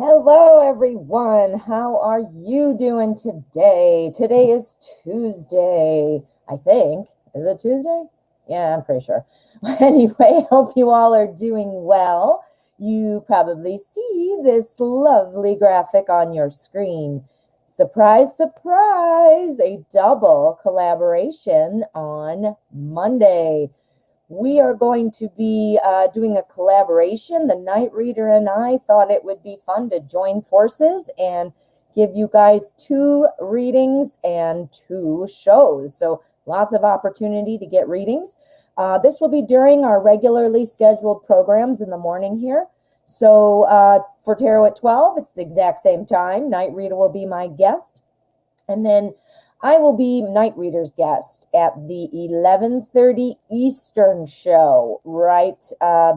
Hello, everyone. How are you doing today? Today is Tuesday, I think. Is it Tuesday? Yeah, I'm pretty sure. Anyway, hope you all are doing well. You probably see this lovely graphic on your screen. Surprise, surprise, a double collaboration on Monday. We are going to be doing a collaboration. The Night Reader and I thought it would be fun to join forces and give you guys 2 readings and 2 shows. So lots of opportunity to get readings. This will be during our regularly scheduled programs in the morning here. So for Tarot at 12, it's the exact same time. Night Reader will be my guest. And then I will be Night Reader's guest at the 11:30 Eastern show, right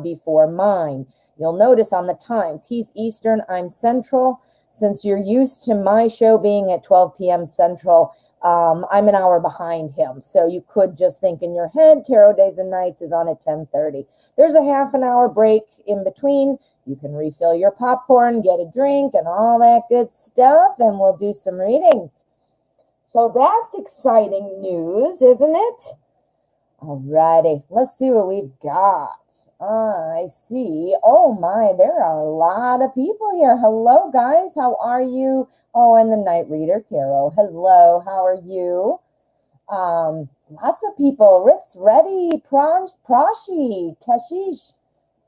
before mine. You'll notice on the times, he's Eastern, I'm Central. Since you're used to my show being at 12 p.m. Central, I'm an hour behind him. So you could just think in your head, Tarot Days and Nights is on at 10:30. There's a half an hour break in between. You can refill your popcorn, get a drink, and all that good stuff, and we'll do some readings. So that's exciting news, isn't it? Alrighty, let's see what we've got. I see. Oh my, there are a lot of people here. Hello, guys. How are you? Oh, and the Night Reader Tarot. Hello, how are you? Lots of people. Ritz, Reddy, Prashi, Keshish,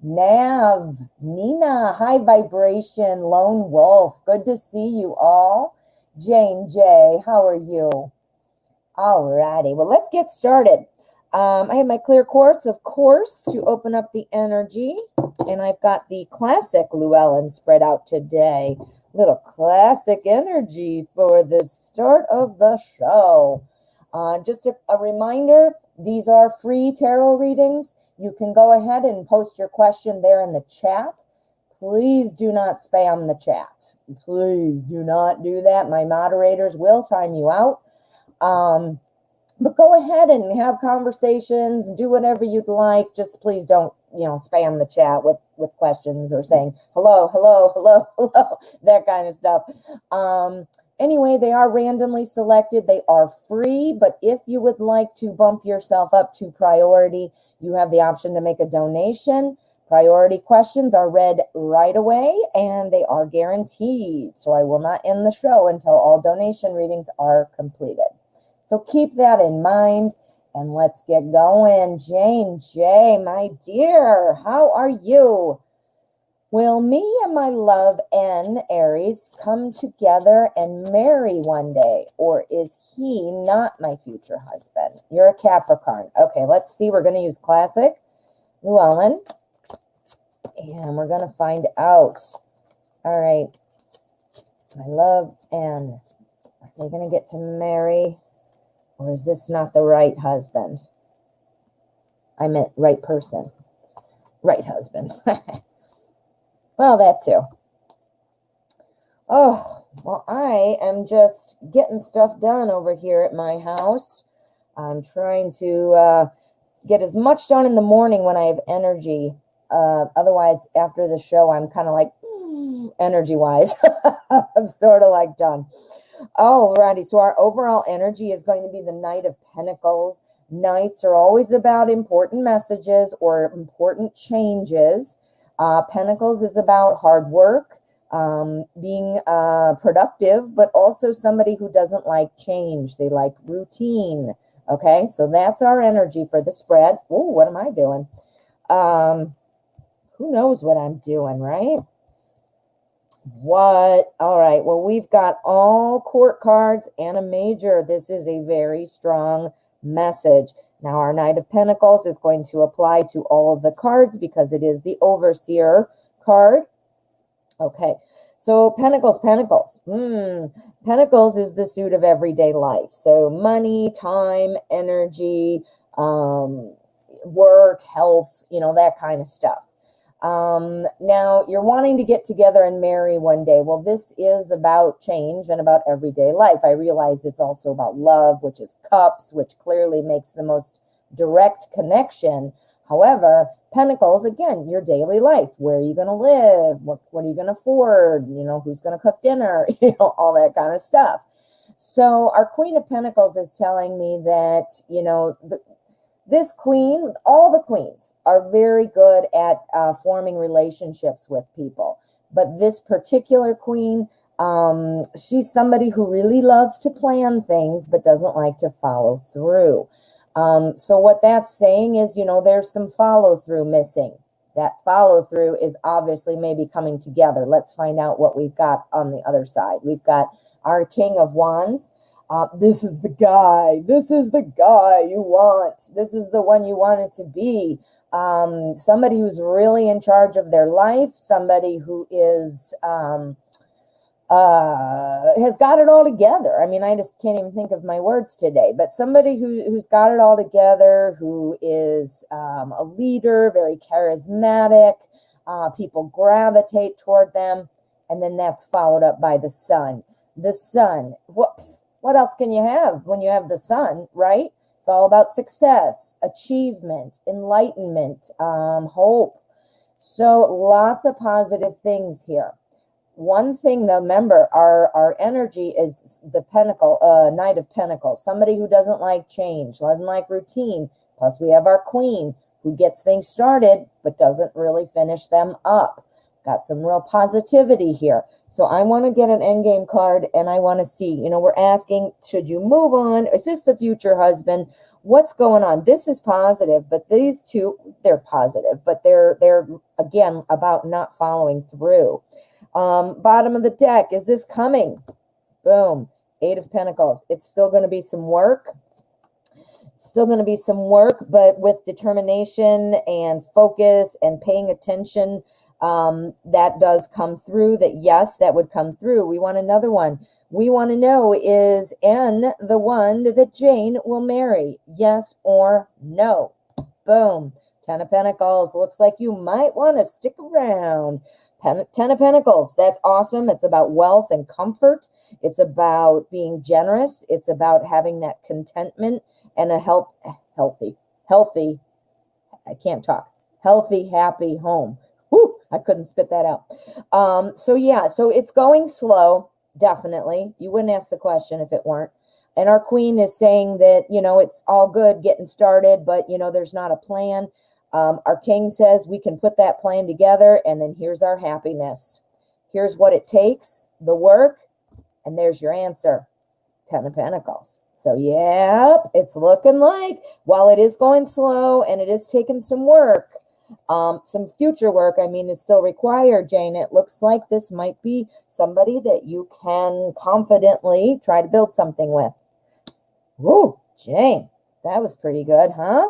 Nav, Nina, High Vibration, Lone Wolf. Good to see you all. Jane J, how are you? Alrighty, well, let's get started. I have my clear quartz, of course, to open up the energy, and I've got the classic Llewellyn spread out today. Little classic energy for the start of the show. Just a reminder, these are free tarot readings. You can go ahead and post your question there in the chat. Please do not spam the chat. Please do not do that. My moderators will time you out. But go ahead and have conversations, do whatever you'd like. Just please don't, spam the chat with questions or saying hello, hello, hello, hello, that kind of stuff. Anyway, they are randomly selected. They are free, but if you would like to bump yourself up to priority, you have the option to make a donation. Priority questions are read right away, and they are guaranteed. So I will not end the show until all donation readings are completed. So keep that in mind, and let's get going. Jane J, my dear, how are you? Will me and my love N, Aries, come together and marry one day, or is he not my future husband? You're a Capricorn. Okay, let's see. We're going to use classic Llewellyn. And we're going to find out. All right. My love, and are they going to get to marry? Or is this not the right husband? I meant right person. Right husband. Well, that too. Oh, well, I am just getting stuff done over here at my house. I'm trying to get as much done in the morning when I have energy. Otherwise, after the show, I'm kind of like energy-wise. I'm sort of like done. Alrighty, so our overall energy is going to be the Knight of Pentacles. Knights are always about important messages or important changes. Pentacles is about hard work, being productive, but also somebody who doesn't like change. They like routine. Okay, so that's our energy for the spread. Oh, what am I doing? Who knows what I'm doing, right? What? All right. Well, we've got all court cards and a major. This is a very strong message. Now, our Knight of Pentacles is going to apply to all of the cards because it is the Overseer card. Okay. So Pentacles, Pentacles. Pentacles is the suit of everyday life. So money, time, energy, work, health, that kind of stuff. Now you're wanting to get together and marry one day. Well, this is about change and about everyday life. I realize it's also about love, which is cups, which clearly makes the most direct connection. However, Pentacles, again, your daily life. Where are you going to live? What are you going to afford? You know, who's going to cook dinner? You know, all that kind of stuff. So our Queen of Pentacles is telling me that, you know, this queen, all the queens are very good at forming relationships with people. But this particular queen, she's somebody who really loves to plan things, but doesn't like to follow through. So what that's saying is, you know, there's some follow through missing. That follow through is obviously maybe coming together. Let's find out what we've got on the other side. We've got our King of Wands. This is the guy. This is the guy you want. This is the one you want it to be. Somebody who's really in charge of their life. Somebody who is has got it all together. I mean, I just can't even think of my words today. But somebody who's got it all together, who is a leader, very charismatic. People gravitate toward them. And then that's followed up by the sun. The sun. What else can you have when you have the sun, right? It's all about success, achievement, enlightenment, hope. So lots of positive things here. One thing, though, remember, our energy is the Knight of Pentacles. Somebody who doesn't like change, doesn't like routine. Plus, we have our Queen who gets things started but doesn't really finish them up. Got some real positivity here. So I want to get an endgame card, and I want to see, you know, we're asking, should you move on? Is this the future husband? What's going on? This is positive, but these two, they're positive, but they're again, about not following through. Bottom of the deck, is this coming? Boom. 8 of Pentacles. It's still going to be some work. Still going to be some work, but with determination and focus and paying attention, that does come through. That, yes, that would come through. We want another one. We want to know, is N the one that Jane will marry? Yes or no? Boom. 10 of Pentacles. Looks like you might want to stick around. 10 of Pentacles. That's awesome. It's about wealth and comfort. It's about being generous. It's about having that contentment and a healthy, I can't talk, healthy, happy home. Whew, I couldn't spit that out. So yeah, so it's going slow, definitely. You wouldn't ask the question if it weren't. And our Queen is saying that, you know, it's all good getting started, but, you know, there's not a plan. Our King says we can put that plan together, and then here's our happiness. Here's what it takes, the work, and there's your answer, 10 of Pentacles. So, yep, it's looking like, while it is going slow and it is taking some work, some future work, I mean, is still required, Jane. It looks like this might be somebody that you can confidently try to build something with. Woo, Jane, that was pretty good, huh?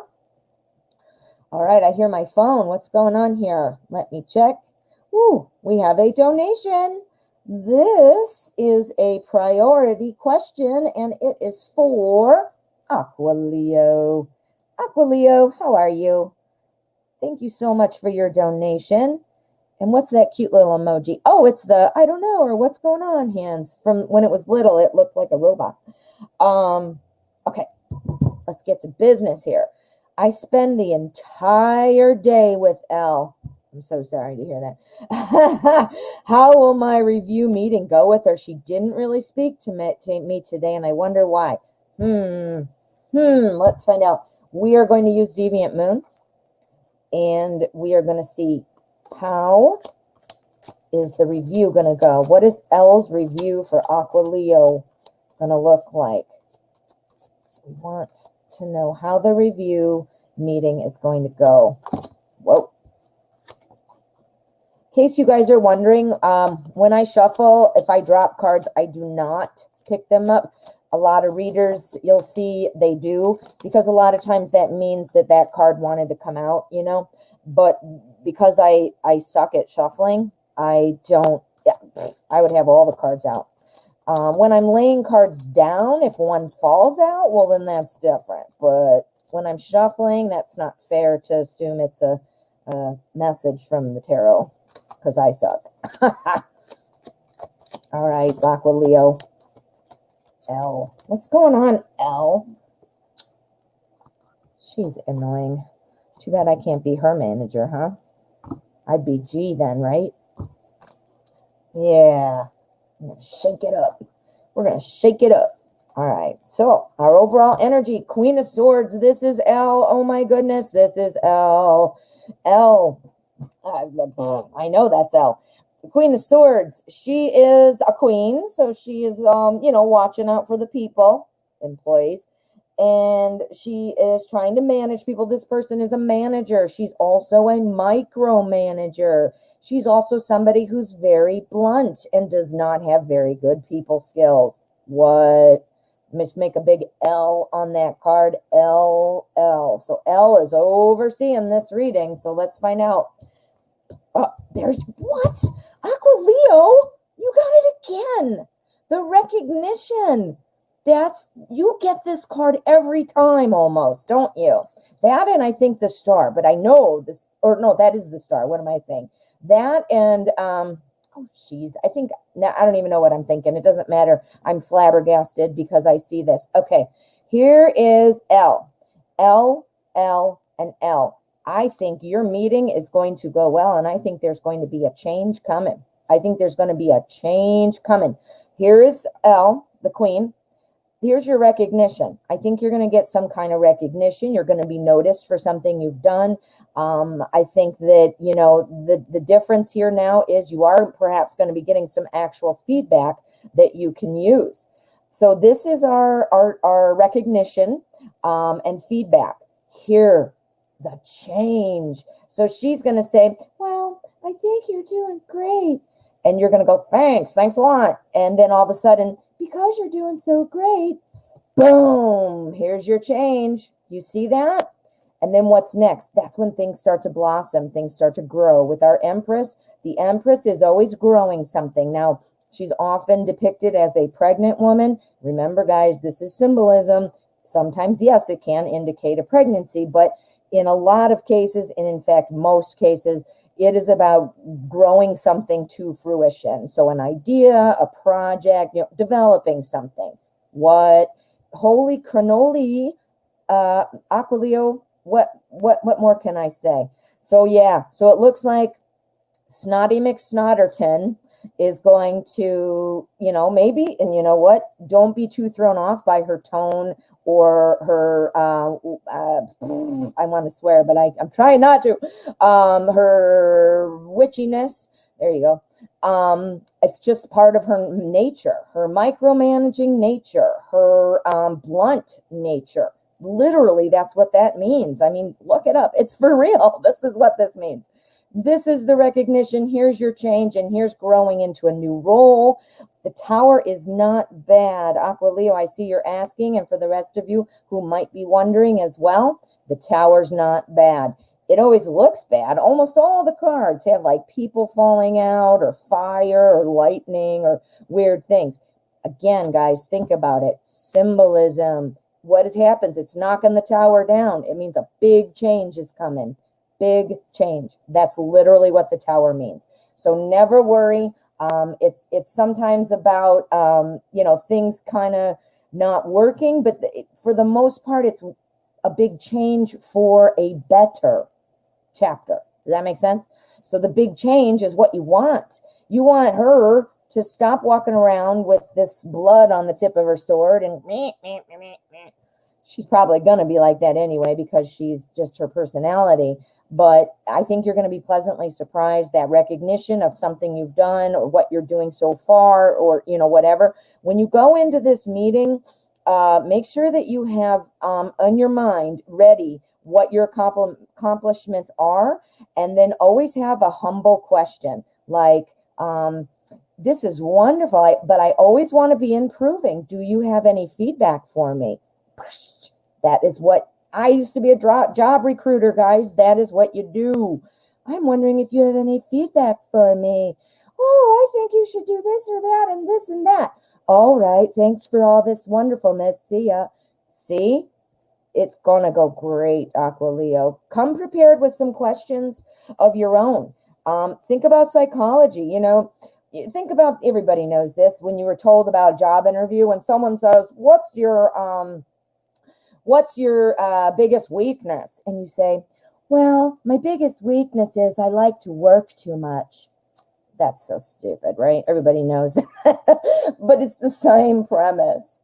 All right, I hear my phone. What's going on here? Let me check. Ooh, we have a donation. This is a priority question, and it is for Aqualeo. Aqualeo, how are you? Thank you so much for your donation. And what's that cute little emoji? Oh, it's the, I don't know, or what's going on hands. From when it was little, it looked like a robot. Okay, let's get to business here. I spend the entire day with Elle. I'm so sorry to hear that. How will my review meeting go with her? She didn't really speak to me today, and I wonder why. Let's find out. We are going to use Deviant Moon, and we are going to see how is the review going to go. What is Elle's review for Aqualeo going to look like? We want to know how the review meeting is going to go. Whoa. In case you guys are wondering, when I shuffle, if I drop cards, I do not pick them up. A lot of readers, you'll see they do, because a lot of times that means that that card wanted to come out, you know. But because I suck at shuffling, I would have all the cards out. When I'm laying cards down, if one falls out, well, then that's different. But when I'm shuffling, that's not fair to assume it's a message from the tarot, because I suck. All right, Aqualeo. Elle. What's going on, Elle? She's annoying. Too bad I can't be her manager, huh? I'd be G then, right? Yeah. I'm going to shake it up. We're going to shake it up. All right. So our overall energy, Queen of Swords. This is L. Oh, my goodness. This is L. L. I know that's L. The Queen of Swords. She is a queen. So she is, watching out for the people, employees. And she is trying to manage people. This person is a manager. She's also a micromanager. She's also somebody who's very blunt and does not have very good people skills. What? Let's make a big L on that card. L, L. So L is overseeing this reading. So let's find out. There's what? Aqua Leo, you got it again. The recognition. You get this card every time almost, don't you? That and I think the star, but I know this, or no, that is the star. What am I saying? That and, I think, now I don't even know what I'm thinking. It doesn't matter. I'm flabbergasted because I see this. Okay, here is L, L, L, and L. I think your meeting is going to go well, and I think there's going to be a change coming. I think there's going to be a change coming. Here is L, the queen. Here's your recognition. I think you're going to get some kind of recognition. You're going to be noticed for something you've done. I think that, the difference here now is you are perhaps going to be getting some actual feedback that you can use. So this is our recognition and feedback. Here is a change. So she's going to say, well, I think you're doing great. And you're going to go, thanks a lot. And then all of a sudden, because you're doing so great, boom, here's your change. You see that? And then what's next? That's when things start to blossom, things start to grow. With our Empress, the Empress is always growing something. Now, she's often depicted as a pregnant woman. Remember, guys, this is symbolism. Sometimes, yes, it can indicate a pregnancy, but in a lot of cases, and in fact, most cases, it is about growing something to fruition. So an idea, a project, developing something. What? Holy cannoli, Aquileo, what more can I say? So yeah, so it looks like Snotty McSnotterton is going to, maybe, and you know what? Don't be too thrown off by her tone or her, I want to swear, but I'm trying not to, her witchiness. There you go. It's just part of her nature, her micromanaging nature, her blunt nature. Literally, that's what that means. I mean, look it up. It's for real. This is what this means. This is the recognition. Here's your change, and here's growing into a new role. The Tower is not bad. Aquileo, I see you're asking, and for the rest of you who might be wondering as well, the Tower's not bad. It always looks bad. Almost all the cards have like people falling out or fire or lightning or weird things. Again, guys, think about it. Symbolism. What happens? It's knocking the Tower down. It means a big change is coming. Big change. That's literally what the Tower means. So never worry. It's sometimes about, things kind of not working, but for the most part, it's a big change for a better chapter. Does that make sense? So the big change is what you want. You want her to stop walking around with this blood on the tip of her sword and she's probably going to be like that anyway because she's just her personality. But I think you're going to be pleasantly surprised. That recognition of something you've done or what you're doing so far or, whatever. When you go into this meeting, make sure that you have on your mind ready what your accomplishments are. And then always have a humble question like, this is wonderful, but I always want to be improving. Do you have any feedback for me? That is what I used to be a job recruiter, guys. That is what you do. I'm wondering if you have any feedback for me. Oh, I think you should do this or that and this and that. All right. Thanks for all this wonderfulness. See ya. See? It's going to go great, Aquileo. Come prepared with some questions of your own. Think about psychology. Think about, everybody knows this, when you were told about a job interview, when someone says, what's your biggest weakness? And you say, Well, my biggest weakness is I like to work too much. That's so stupid, right? Everybody knows that. But it's the same premise.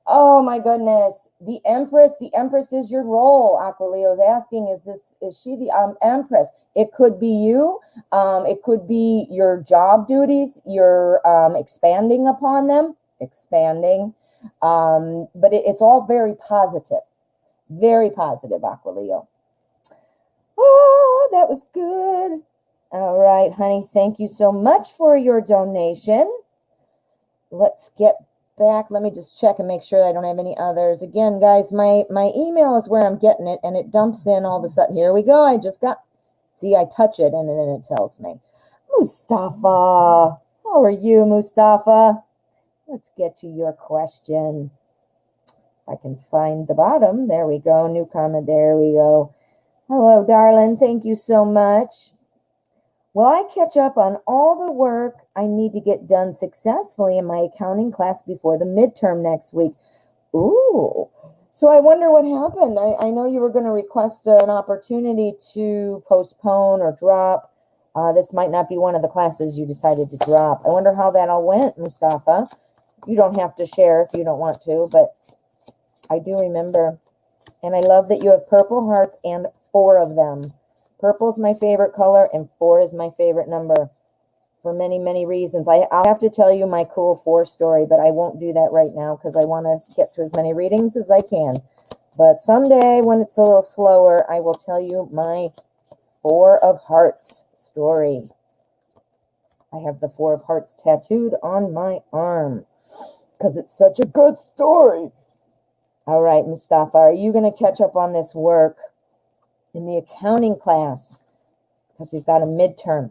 Oh my goodness. The Empress is your role. Aquileo is asking, is she the Empress? It could be you. It could be your job duties. You're expanding upon them, expanding. But it's all very positive, Aquileo. Oh, that was good. All right, honey. Thank you so much for your donation. Let's get back. Let me just check and make sure I don't have any others. Again, guys, my email is where I'm getting it, and it dumps in all of a sudden. Here we go. I just got, see, I touch it, and then it tells me. Mustafa, how are you, Mustafa? Let's get to your question. If I can find the bottom. There we go. New comment. There we go. Hello, darling. Thank you so much. Will I catch up on all the work I need to get done successfully in my accounting class before the midterm next week? Ooh. So I wonder what happened. I know you were going to request an opportunity to postpone or drop. This might not be one of the classes you decided to drop. I wonder how that all went, Mustafa. You don't have to share if you don't want to, but I do remember. And I love that you have purple hearts and 4 of them. Purple's my favorite color, and 4 is my favorite number for many, many reasons. I'll have to tell you my cool 4 story, but I won't do that right now because I want to get to as many readings as I can. But someday when it's a little slower, I will tell you my 4 of Hearts story. I have the 4 of Hearts tattooed on my arm because it's such a good story. All right, Mustafa, are you going to catch up on this work in the accounting class? Because we've got a midterm.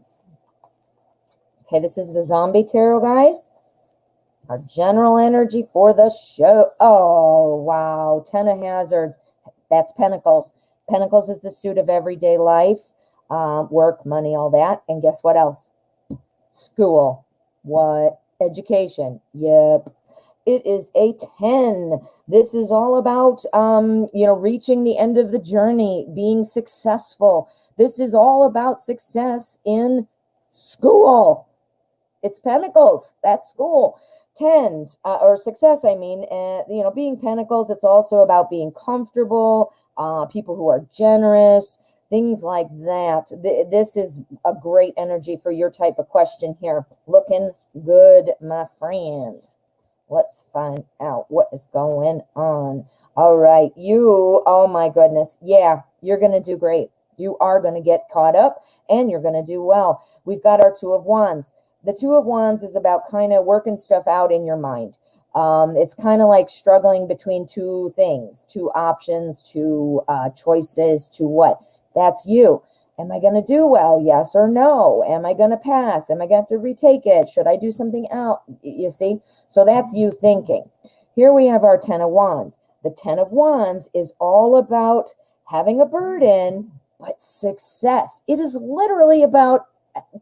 Okay, this is the Zombie Tarot, guys. Our general energy for the show. Oh, wow. 10 of Hazards. That's Pentacles. Pentacles is the suit of everyday life, work, money, all that. And guess what else? School. What? Education. Yep. It is a 10. This is all about, reaching the end of the journey, being successful. This is all about success in school. It's Pentacles. That's school. 10s, or success, I mean, being Pentacles, it's also about being comfortable, people who are generous, things like that. This is a great energy for your type of question here. Looking good, my friend. Let's find out what is going on. All right, oh my goodness. Yeah, you're going to do great. You are going to get caught up and you're going to do well. We've got our 2 of Wands. The 2 of Wands is about kind of working stuff out in your mind. It's kind of like struggling between 2 things, 2 options, 2 choices, to what? That's you. Am I going to do well? Yes or no? Am I going to pass? Am I going to have to retake it? Should I do something else? You see? So that's you thinking. Here we have our 10 of Wands. The 10 of Wands is all about having a burden, but success. It is literally about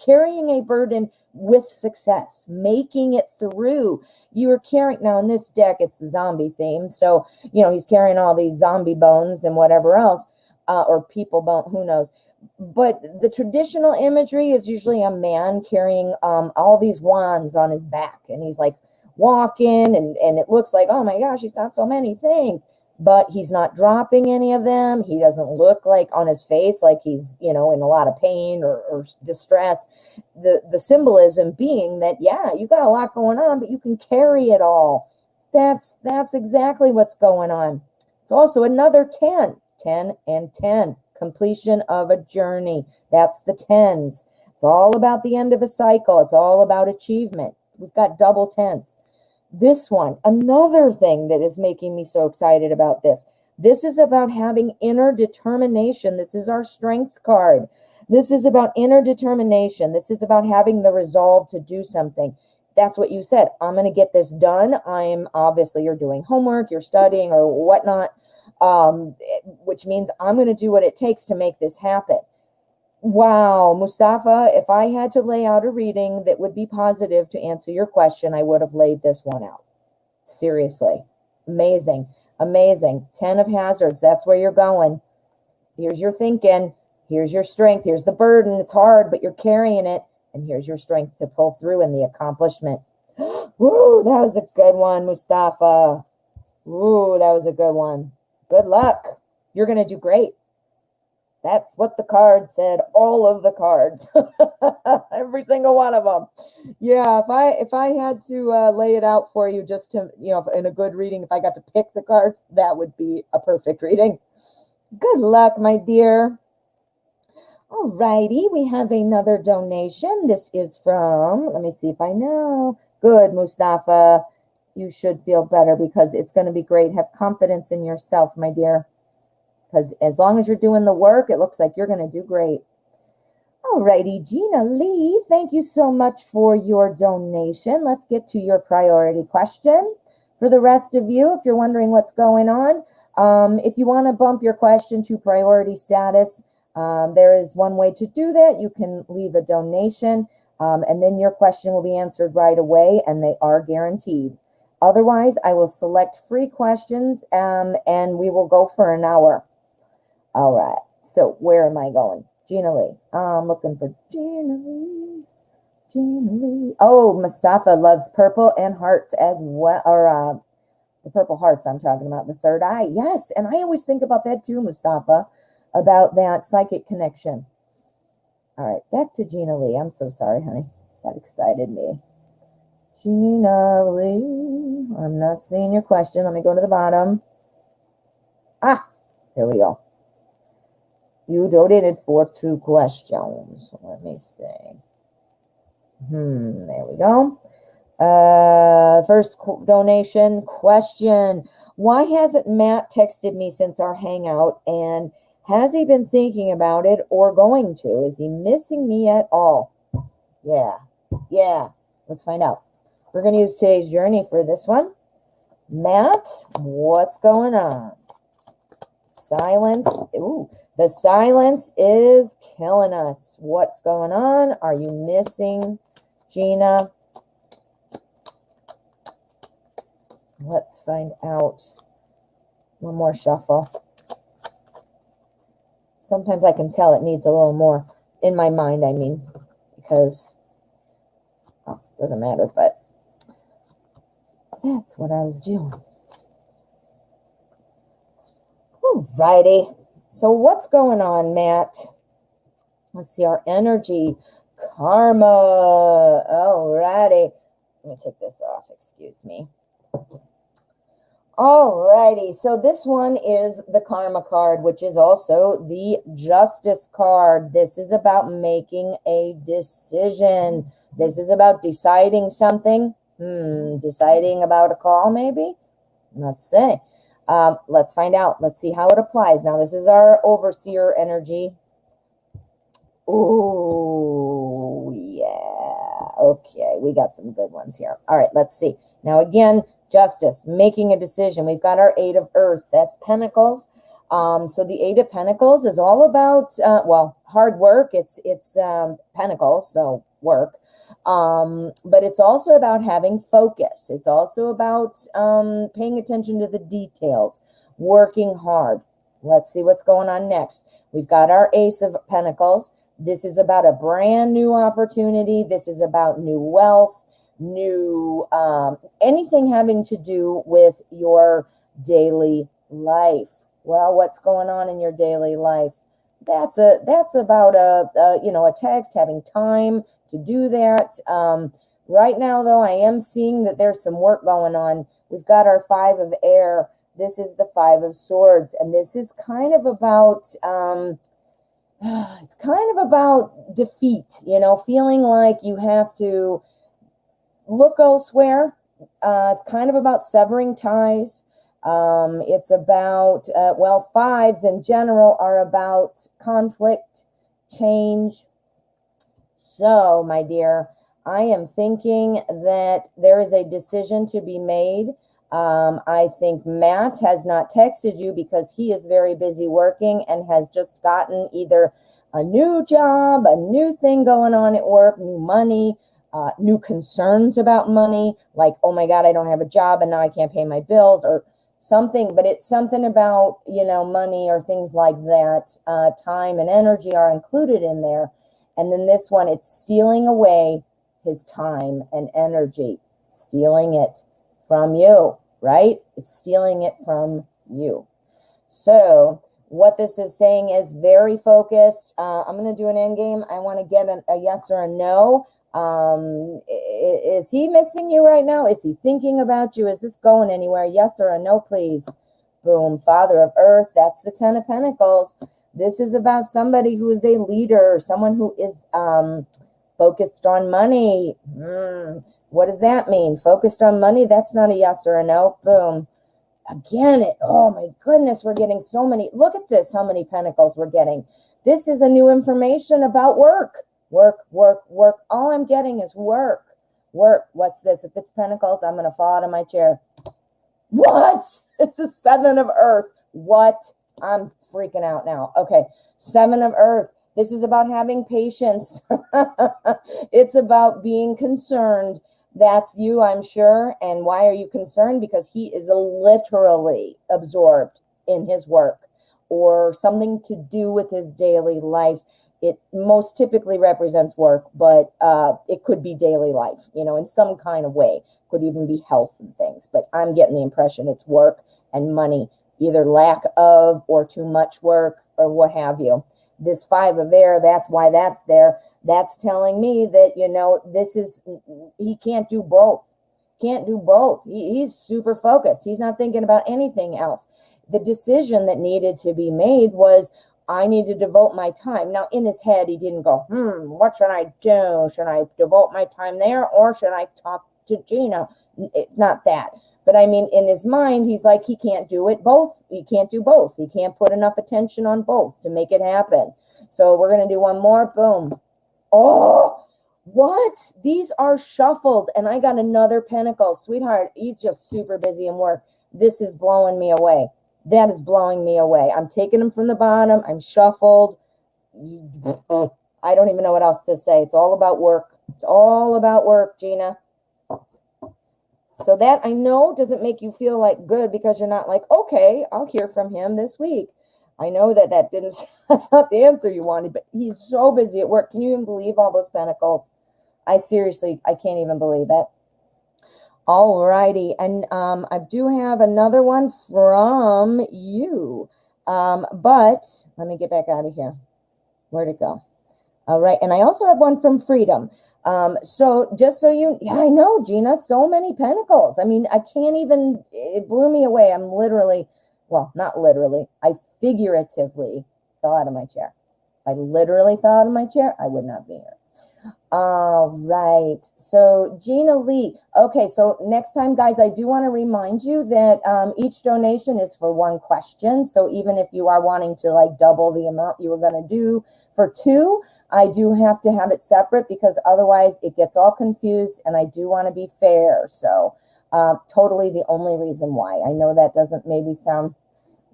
carrying a burden with success, making it through. You're carrying, now in this deck, it's the zombie theme. So, he's carrying all these zombie bones and whatever else, or people bone, who knows. But the traditional imagery is usually a man carrying all these wands on his back. And he's like walking and it looks like, oh my gosh, he's got so many things. But he's not dropping any of them. He doesn't look like on his face like he's, in a lot of pain or distress. The symbolism being that, yeah, you got a lot going on, but you can carry it all. That's exactly what's going on. It's also another 10. 10 and 10. Completion of a journey. That's the 10s. It's all about the end of a cycle. It's all about achievement. We've got double 10s. This one, another thing that is making me so excited about this. This is about having inner determination. This is our strength card. This is about inner determination. This is about having the resolve to do something. That's what you said. I'm going to get this done. You're doing homework, you're studying or whatnot. Which means I'm going to do what it takes to make this happen. Wow, Mustafa, if I had to lay out a reading that would be positive to answer your question, I would have laid this one out. Seriously. Amazing. Amazing. 10 of Hazards. That's where you're going. Here's your thinking. Here's your strength. Here's the burden. It's hard, but you're carrying it. And here's your strength to pull through and the accomplishment. Woo, that was a good one, Mustafa. Ooh, that was a good one. Good luck. You're going to do great. That's what the card said. All of the cards. Every single one of them. Yeah, if I had to lay it out for you just to, in a good reading, if I got to pick the cards, that would be a perfect reading. Good luck, my dear. All righty, we have another donation. This is from, let me see if I know. Good, Mustafa. You should feel better because it's going to be great. Have confidence in yourself, my dear. Because as long as you're doing the work, it looks like you're going to do great. All righty, Gina Lee, thank you so much for your donation. Let's get to your priority question. For the rest of you, if you're wondering what's going on, if you want to bump your question to priority status, there is one way to do that. You can leave a donation, and then your question will be answered right away, and they are guaranteed. Otherwise, I will select free questions, and we will go for an hour. All right, so where am I going? Gina Lee. I'm looking for Gina Lee. Gina Lee. Oh, Mustafa loves purple and hearts as well, or the purple hearts I'm talking about, the third eye. Yes, and I always think about that too, Mustafa, about that psychic connection. All right, back to Gina Lee. I'm so sorry, honey. That excited me. Gina Lee. I'm not seeing your question. Let me go to the bottom. Ah, here we go. You donated for 2 questions. Let me see. There we go. First donation question. Why hasn't Matt texted me since our hangout? And has he been thinking about it or going to? Is he missing me at all? Yeah. Let's find out. We're going to use today's journey for this one. Matt, what's going on? Silence. Ooh, the silence is killing us. What's going on? Are you missing Gina? Let's find out. One more shuffle. Sometimes I can tell it needs a little more in my mind, I mean, because it doesn't matter, but that's what I was doing. Alrighty. So what's going on, Matt? Let's see our energy. Karma. Alrighty. Let me take this off. Excuse me. Alrighty. So this one is the Karma card, which is also the Justice card. This is about making a decision. This is about deciding something. Deciding about a call, maybe? Let's see. Let's find out. Let's see how it applies. Now, this is our overseer energy. Ooh, yeah. Okay, we got some good ones here. All right, let's see. Now, again, justice, making a decision. We've got our Eight of Earth. That's Pentacles. So the Eight of Pentacles is all about, hard work. It's Pentacles, so work. But it's also about having focus. It's also about paying attention to the details, working hard. Let's see what's going on next. We've got our Ace of Pentacles. This is about a brand new opportunity. This is about new wealth, new anything having to do with your daily life. Well, what's going on in your daily life? That's about a text, having time to do that. Right now, though, I am seeing that there's some work going on. We've got our Five of Air. This is the Five of Swords, and this is kind of about it's kind of about defeat. Feeling like you have to look elsewhere. It's kind of about severing ties. It's about, fives in general are about conflict, change. So, my dear, I am thinking that there is a decision to be made. I think Matt has not texted you because he is very busy working and has just gotten either a new job, a new thing going on at work, new money, new concerns about money, like, oh my God, I don't have a job and now I can't pay my bills, or something, but it's something about, money or things like that. Time and energy are included in there. And then this one, it's stealing away his time and energy, stealing it from you, right? It's stealing it from you. So what this is saying is very focused. I'm going to do an end game. I want to get a yes or a no. Is he missing you right now? Is he thinking about you? Is this going anywhere? Yes or a no, please. Boom. Father of Earth. That's the 10 of Pentacles. This is about somebody who is a leader, someone who is focused on money. What does that mean? Focused on money? That's not a yes or a no. Boom. Again, oh my goodness, we're getting so many. Look at this, how many pentacles we're getting. This is a new information about work. Work, work, work. All I'm getting is work. Work. What's this? If it's pentacles, I'm going to fall out of my chair. What? It's the 7 of Earth. What? I'm freaking out now. Okay. 7 of Earth. This is about having patience. It's about being concerned. That's you, I'm sure. And why are you concerned? Because he is literally absorbed in his work or something to do with his daily life. It most typically represents work, but it could be daily life, in some kind of way. Could even be health and things. But I'm getting the impression it's work and money, either lack of or too much work or what have you. This 5 of air, that's why that's there. That's telling me that, this is, he can't do both. Can't do both. He's super focused. He's not thinking about anything else. The decision that needed to be made was, I need to devote my time. Now, in his head, he didn't go, what should I do? Should I devote my time there or should I talk to Gina? Not that. But I mean, in his mind, he's like, he can't do it both. He can't do both. He can't put enough attention on both to make it happen. So we're going to do one more. Boom. Oh, what? These are shuffled. And I got another pentacle. Sweetheart, he's just super busy in work. This is blowing me away. That is blowing me away. I'm taking them from the bottom. I'm shuffled. I don't even know what else to say. It's all about work. It's all about work, Gina. So that I know doesn't make you feel like good because you're not like, okay, I'll hear from him this week. I know that didn't, that's not the answer you wanted, but he's so busy at work. Can you even believe all those pentacles? I can't even believe it. All righty. And I do have another one from you. But let me get back out of here. Where'd it go? All right. And I also have one from Freedom. So just so I know, Gina, so many pentacles. I mean, I can't even, it blew me away. I'm literally, well, not literally, I figuratively fell out of my chair. If I literally fell out of my chair, I would not be here. All right. So Gina Lee. Okay. So next time, guys, I do want to remind you that each donation is for one question. So even if you are wanting to like double the amount you were going to do for 2, I do have to have it separate because otherwise it gets all confused and I do want to be fair. So totally the only reason why. I know that doesn't maybe sound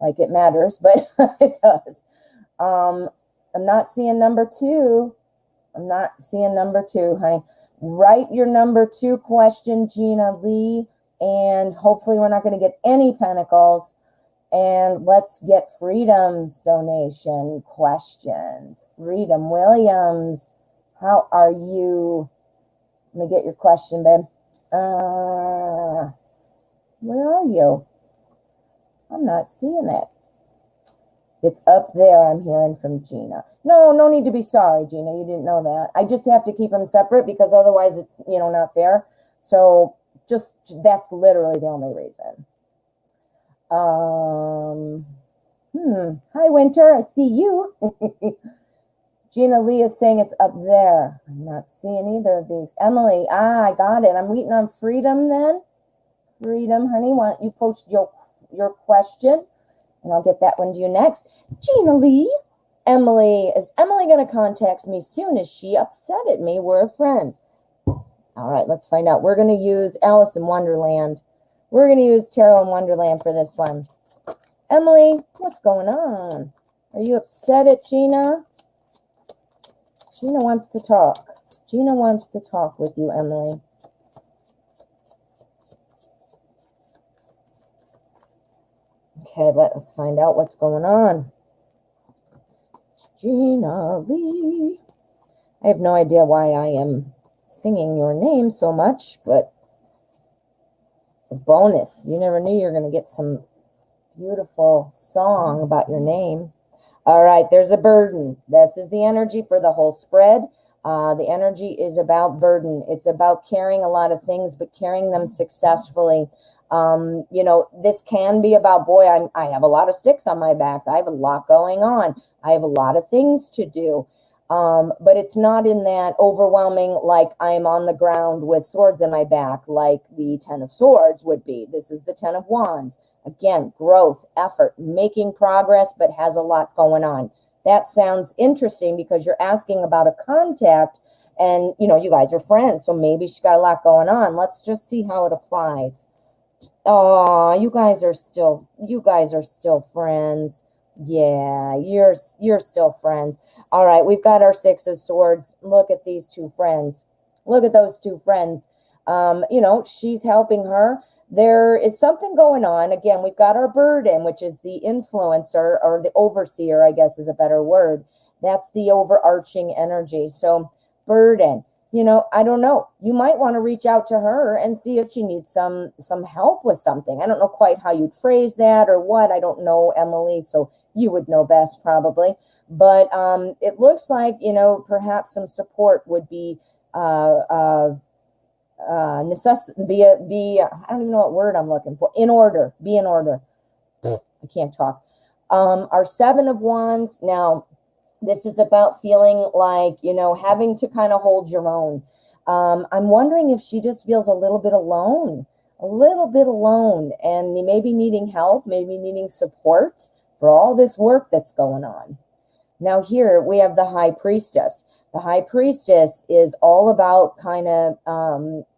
like it matters, but it does. I'm not seeing number 2. I'm not seeing number 2, honey. Write your number 2 question, Gina Lee, and hopefully we're not going to get any pentacles. And let's get Freedom's donation question. Freedom Williams, how are you? Let me get your question, babe. Where are you? I'm not seeing it. It's up there, I'm hearing from Gina. No need to be sorry, Gina. You didn't know that. I just have to keep them separate because otherwise it's, not fair. So just, that's literally the only reason. Hi, Winter. I see you. Gina Lee is saying it's up there. I'm not seeing either of these. Emily, I got it. I'm waiting on Freedom then. Freedom, honey, why don't you post your question? And I'll get that one to you next. Gina Lee. Emily. Is Emily going to contact me soon? Is she upset at me? We're friends. All right, let's find out. We're going to use Alice in Wonderland. We're going to use Tarot in Wonderland for this one. Emily, what's going on? Are you upset at Gina? Gina wants to talk. Gina wants to talk with you, Emily. Okay, let us find out what's going on. Gina Lee. I have no idea why I am singing your name so much, but the bonus. You never knew you were going to get some beautiful song about your name. All right, there's a burden. This is the energy for the whole spread. The energy is about burden. It's about carrying a lot of things, but carrying them successfully. You know, this can be about, boy, I have a lot of sticks on my back. I have a lot going on. I have a lot of things to do. But it's not in that overwhelming, like I'm on the ground with swords in my back, like the 10 of Swords would be. This is the 10 of Wands. Again, growth, effort, making progress, but has a lot going on. That sounds interesting because you're asking about a contact and, you know, you guys are friends. So maybe she's got a lot going on. Let's just see how it applies. Oh, you guys are still friends. Yeah, you're still friends. All right, we've got our 6 of Swords. Look at these two friends. Look at those two friends. You know, she's helping her. There is something going on. Again, we've got our burden, which is the influencer or the overseer, I guess is a better word. That's the overarching energy. So burden, you know, I don't know. You might want to reach out to her and see if she needs some help with something. I don't know quite how you'd phrase that or what. I don't know, Emily, so you would know best probably. But it looks like, you know, perhaps some support would be I don't even know what word I'm looking for. Be in order. I can't talk. Our 7 of Wands. Now, this is about feeling like, you know, having to kind of hold your own. I'm wondering if she just feels a little bit alone, and maybe needing help, maybe needing support for all this work that's going on. Now here we have the High Priestess. The High Priestess is all about kind of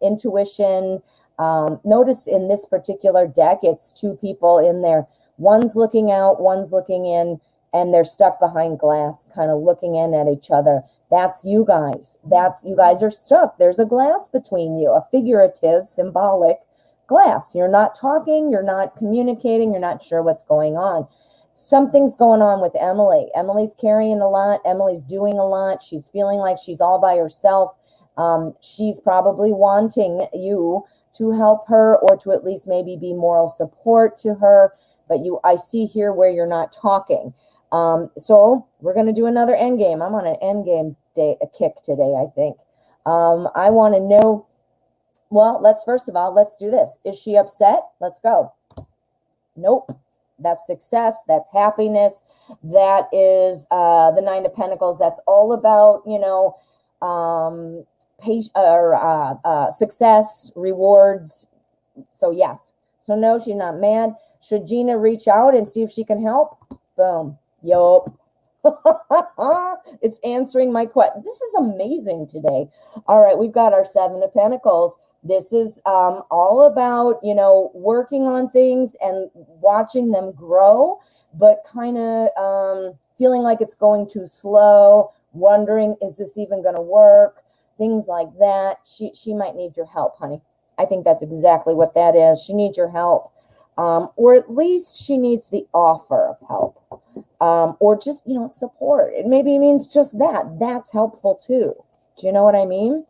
intuition. Notice in this particular deck, it's 2 people in there. One's looking out, one's looking in, and they're stuck behind glass, kind of looking in at each other. That's you guys. You guys are stuck. There's a glass between you, a figurative, symbolic glass. You're not talking, you're not communicating, you're not sure what's going on. Something's going on with Emily. Emily's carrying a lot. Emily's doing a lot. She's feeling like she's all by herself. She's probably wanting you to help her or to at least maybe be moral support to her. But I see here where you're not talking. So we're going to do another end game. I'm on an end game a kick today, I think. I want to know, well, first of all, let's do this. Is she upset? Let's go. Nope. That's success. That's happiness. That is the 9 of Pentacles. That's all about, you know, success, rewards. So yes. So no, she's not mad. Should Gina reach out and see if she can help? Boom. Yup. It's answering my question. This is amazing today. All right, we've got our 7 of Pentacles. This is all about, you know, working on things and watching them grow, but kind of feeling like it's going too slow, wondering, is this even going to work? Things like that. She might need your help, honey. I think that's exactly what that is. She needs your help. Or at least she needs the offer of help. Or just, you know, support. It maybe means just that. That's helpful too. Do you know what I mean?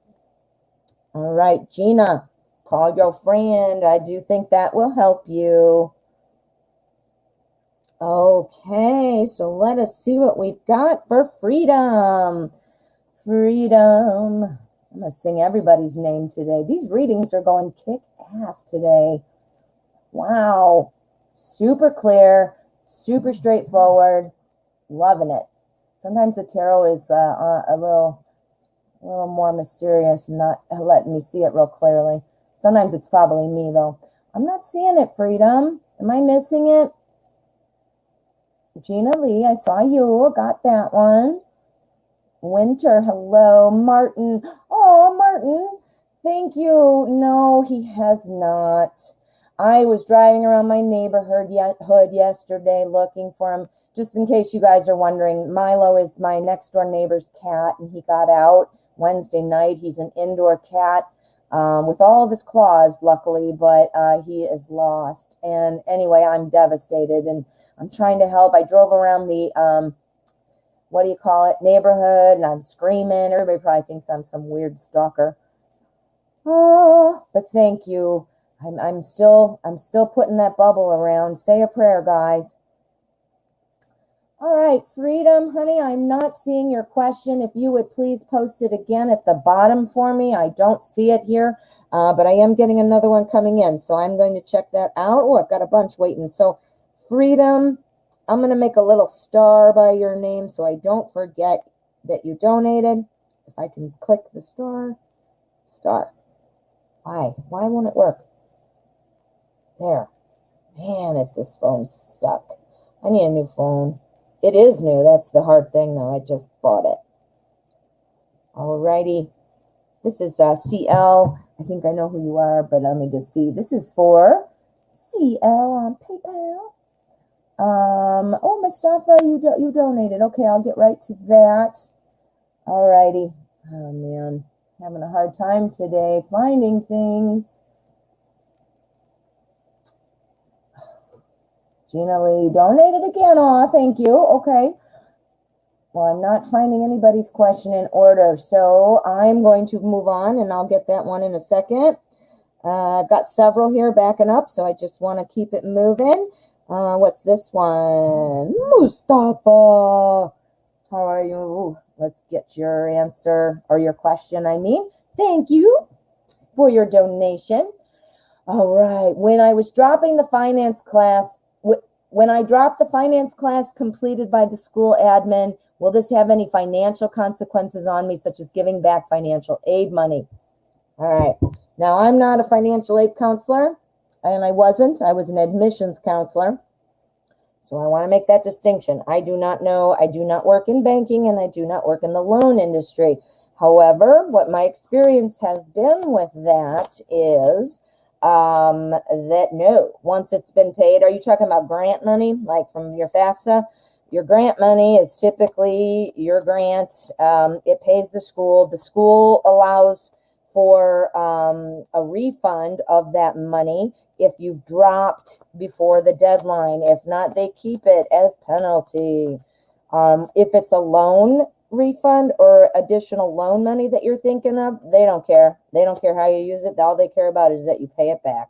All right, Gina, call your friend. I do think that will help you. Okay, so let us see what we've got for freedom. Freedom. I'm going to sing everybody's name today. These readings are going kick-ass today. Wow. Super clear, super straightforward. Loving it. Sometimes the tarot is a little more mysterious and not letting me see it real clearly. Sometimes it's probably me, though. I'm not seeing it, Freedom. Am I missing it? Gina Lee, I saw you. Got that one. Winter, hello. Martin. Oh, Martin. Thank you. No, he has not. I was driving around my neighborhood yesterday looking for him. Just in case you guys are wondering, Milo is my next door neighbor's cat, and he got out Wednesday night. He's an indoor cat. with all of his claws, luckily, but he is lost. And anyway, I'm devastated, and I'm trying to help. I drove around the, what do you call it, neighborhood, and I'm screaming. Everybody probably thinks I'm some weird stalker. Oh, but thank you. I'm still putting that bubble around. Say a prayer, guys. All right, Freedom, honey, I'm not seeing your question. If you would please post it again at the bottom for me. I don't see it here, but I am getting another one coming in, so I'm going to check that out. Oh, I've got a bunch waiting. So, Freedom, I'm going to make a little star by your name so I don't forget that you donated. If I can click the star. Why won't it work? There. Man, does this phone suck. I need a new phone. It is new. That's the hard thing, though. I just bought it. Alrighty. This is CL. I think I know who you are, but let me just see. This is for CL on PayPal. Oh, Mustafa, you donated. Okay, I'll get right to that. Alrighty. Oh, man. Having a hard time today finding things. Gina Lee donated again. Oh, thank you. Okay. Well, I'm not finding anybody's question in order, so I'm going to move on, and I'll get that one in a second. I've got several here backing up, so I just want to keep it moving. What's this one? Mustafa. How are you? Let's get your answer, or your question, I mean. Thank you for your donation. All right. When I was dropping the finance class, when I dropped the finance class completed by the school admin, will this have any financial consequences on me, such as giving back financial aid money? All right. Now, I'm not a financial aid counselor, and I wasn't. I was an admissions counselor. So I want to make that distinction. I do not know. I do not work in banking, and I do not work in the loan industry. However, what my experience has been with that is that no, once it's been paid, are you talking about grant money, like from your FAFSA? Your grant money is typically your grant. It pays the school. The school allows for a refund of that money if you've dropped before the deadline. If not, they keep it as penalty. If it's a loan refund or additional loan money that you're thinking of, they don't care. They don't care how you use it. All they care about is that you pay it back.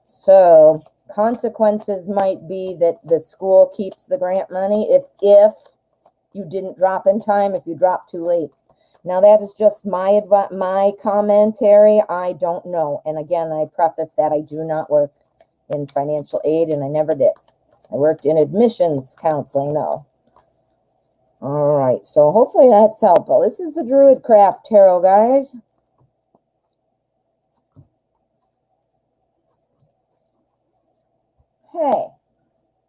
So consequences might be that the school keeps the grant money if you didn't drop in time, if you dropped too late. Now, that is just my commentary. I don't know. And again, I preface that I do not work in financial aid, and I never did. I worked in admissions counseling, though. All right, so hopefully that's helpful. This is the Druid Craft Tarot, guys. Hey,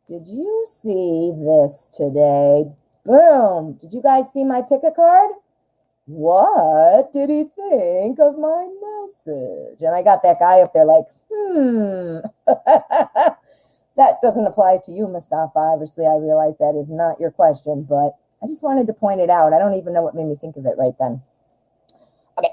did you see this today? Boom. Did you guys see my pick a card? What did he think of my message? And I got that guy up there like, That doesn't apply to you, Mustafa. Obviously, I realize that is not your question, but I just wanted to point it out. I don't even know what made me think of it right then. Okay.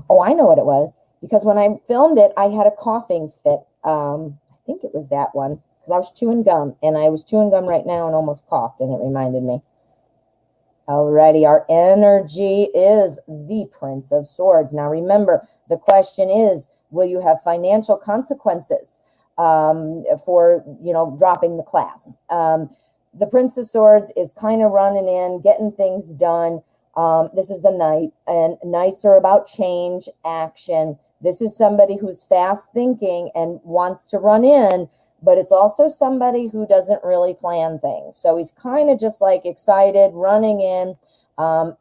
Oh, I know what it was. Because when I filmed it, I had a coughing fit. I think it was that one. Because I was chewing gum. And I was chewing gum right now and almost coughed. And it reminded me. Alrighty, our energy is the Prince of Swords. Now remember, the question is, will you have financial consequences for, dropping the class? The Prince of Swords is kind of running in, getting things done. This is the Knight, and Knights are about change, action. This is somebody who's fast thinking and wants to run in, but it's also somebody who doesn't really plan things. So he's kind of just like excited, running in.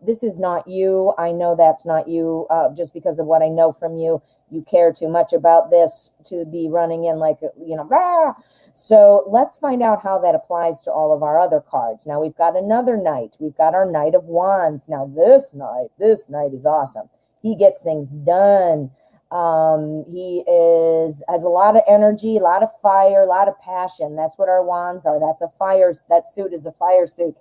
This is not you. I know that's not you, just because of what I know from you. You care too much about this to be running in like, rah! So let's find out how that applies to all of our other cards. Now we've got another Knight. We've got our Knight of Wands. Now this Knight is awesome. He gets things done. He has a lot of energy, a lot of fire, a lot of passion. That's what our wands are. That suit is a fire suit.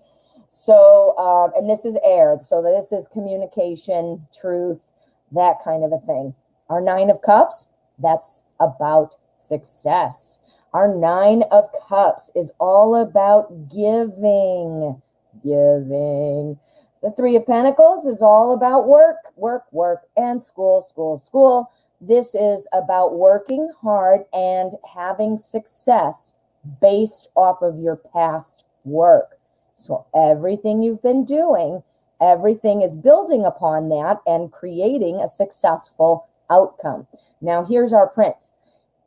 So, and this is air. So this is communication, truth, that kind of a thing. Our Nine of Cups, that's about success. Our Nine of Cups is all about giving. The Three of Pentacles is all about work, and school. This is about working hard and having success based off of your past work. So everything you've been doing, everything is building upon that and creating a successful outcome. Now, here's our Prince.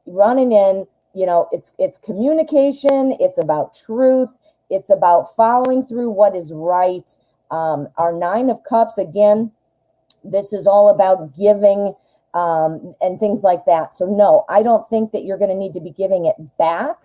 Running in, it's communication. It's about truth. It's about following through what is right. Our Nine of Cups, again, this is all about giving and things like that. So no, I don't think that you're going to need to be giving it back.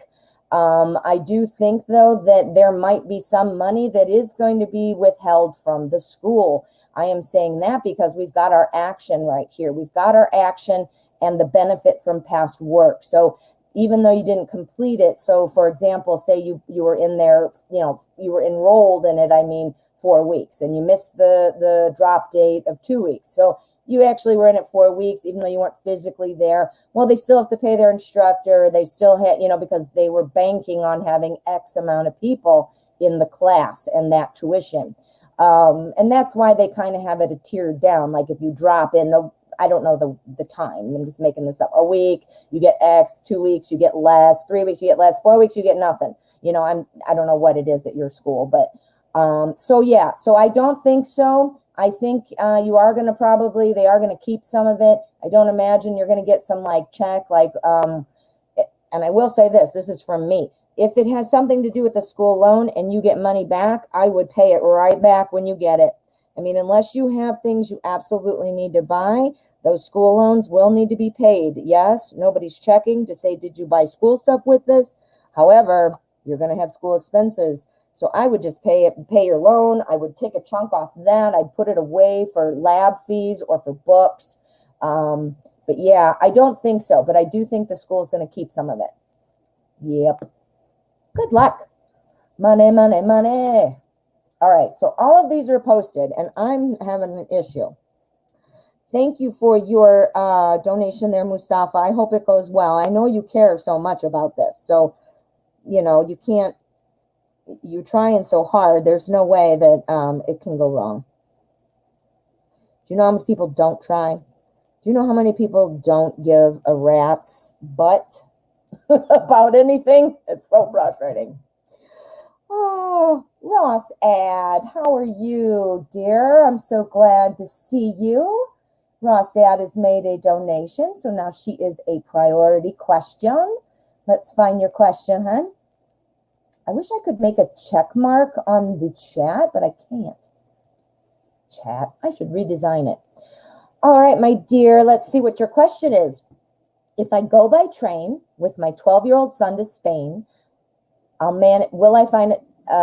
I do think, though, that there might be some money that is going to be withheld from the school. I am saying that because we've got our action right here. We've got our action and the benefit from past work. So even though you didn't complete it, so for example, say you were in there, you were enrolled in it, 4 weeks, and you missed the drop date of 2 weeks. So you actually were in it 4 weeks, even though you weren't physically there. Well, they still have to pay their instructor. They still had, because they were banking on having X amount of people in the class and that tuition. And that's why they kind of have it tiered down. Like if you drop in, I don't know the time. I'm just making this up. A week, you get X. 2 weeks, you get less. 3 weeks, you get less. 4 weeks, you get nothing. I don't know what it is at your school, but so I don't think so. I think they are going to keep some of it. I don't imagine you're going to get some check, and I will say this is from me. If it has something to do with the school loan and you get money back, I would pay it right back when you get it. Unless you have things you absolutely need to buy, those school loans will need to be paid. Yes, nobody's checking to say, did you buy school stuff with this? However, you're going to have school expenses. So I would just pay your loan. I would take a chunk off that. I'd put it away for lab fees or for books. But yeah, I don't think so. But I do think the school is going to keep some of it. Yep. Good luck. Money. All right. So all of these are posted, and I'm having an issue. Thank you for your donation there, Mustafa. I hope it goes well. I know you care so much about this. So, you can't. You're trying so hard, there's no way that it can go wrong. Do you know how many people don't try? Do you know how many people don't give a rat's butt about anything? It's so frustrating. Oh, Ross Ad, how are you, dear? I'm so glad to see you. Ross Ad has made a donation, so now she is a priority question. Let's find your question, hon. I wish I could make a check mark on the chat, but I can't. Chat, I should redesign it. All right, my dear, let's see what your question is. If I go by train with my 12-year-old son to Spain, will I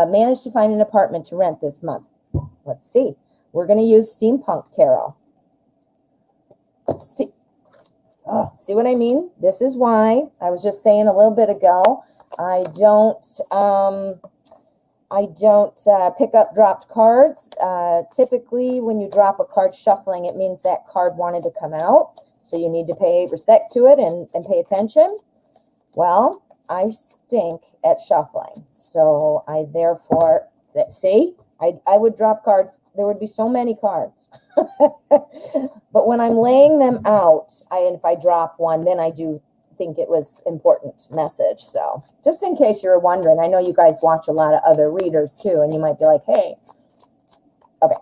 manage to find an apartment to rent this month? Let's see. We're going to use Steampunk Tarot. See what I mean? This is why I was just saying a little bit ago, I don't pick up dropped cards. Typically, when you drop a card shuffling, it means that card wanted to come out. So you need to pay respect to it and pay attention. Well, I stink at shuffling. So I therefore, I would drop cards. There would be so many cards. But when I'm laying them out, if I drop one, then I do think it was important message. So just in case you're wondering, I know you guys watch a lot of other readers too, and you might be like, hey, okay,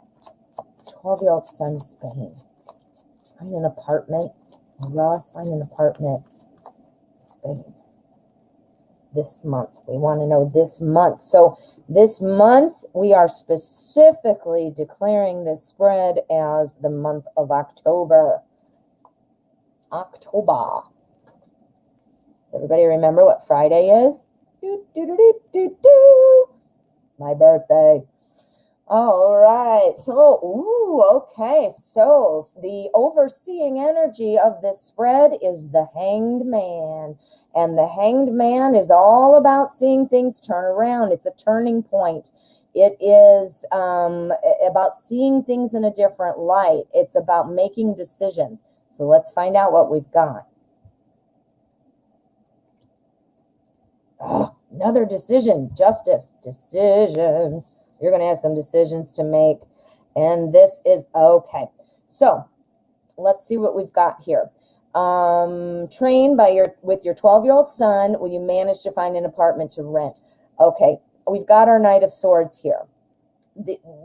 12-year-old son, Spain, find an apartment. Ross, find an apartment, Spain, this month. We want to know this month. So this month, we are specifically declaring this spread as the month of October. October. Everybody remember what Friday is? My birthday. All right. So, okay. So the overseeing energy of this spread is the Hanged Man. And the Hanged Man is all about seeing things turn around. It's a turning point. It is about seeing things in a different light. It's about making decisions. So let's find out what we've got. Oh, another decision. Justice. Decisions. You're going to have some decisions to make. And this is okay. So let's see what we've got here. Trained with your 12-year-old son, will you manage to find an apartment to rent? Okay, we've got our Knight of Swords here.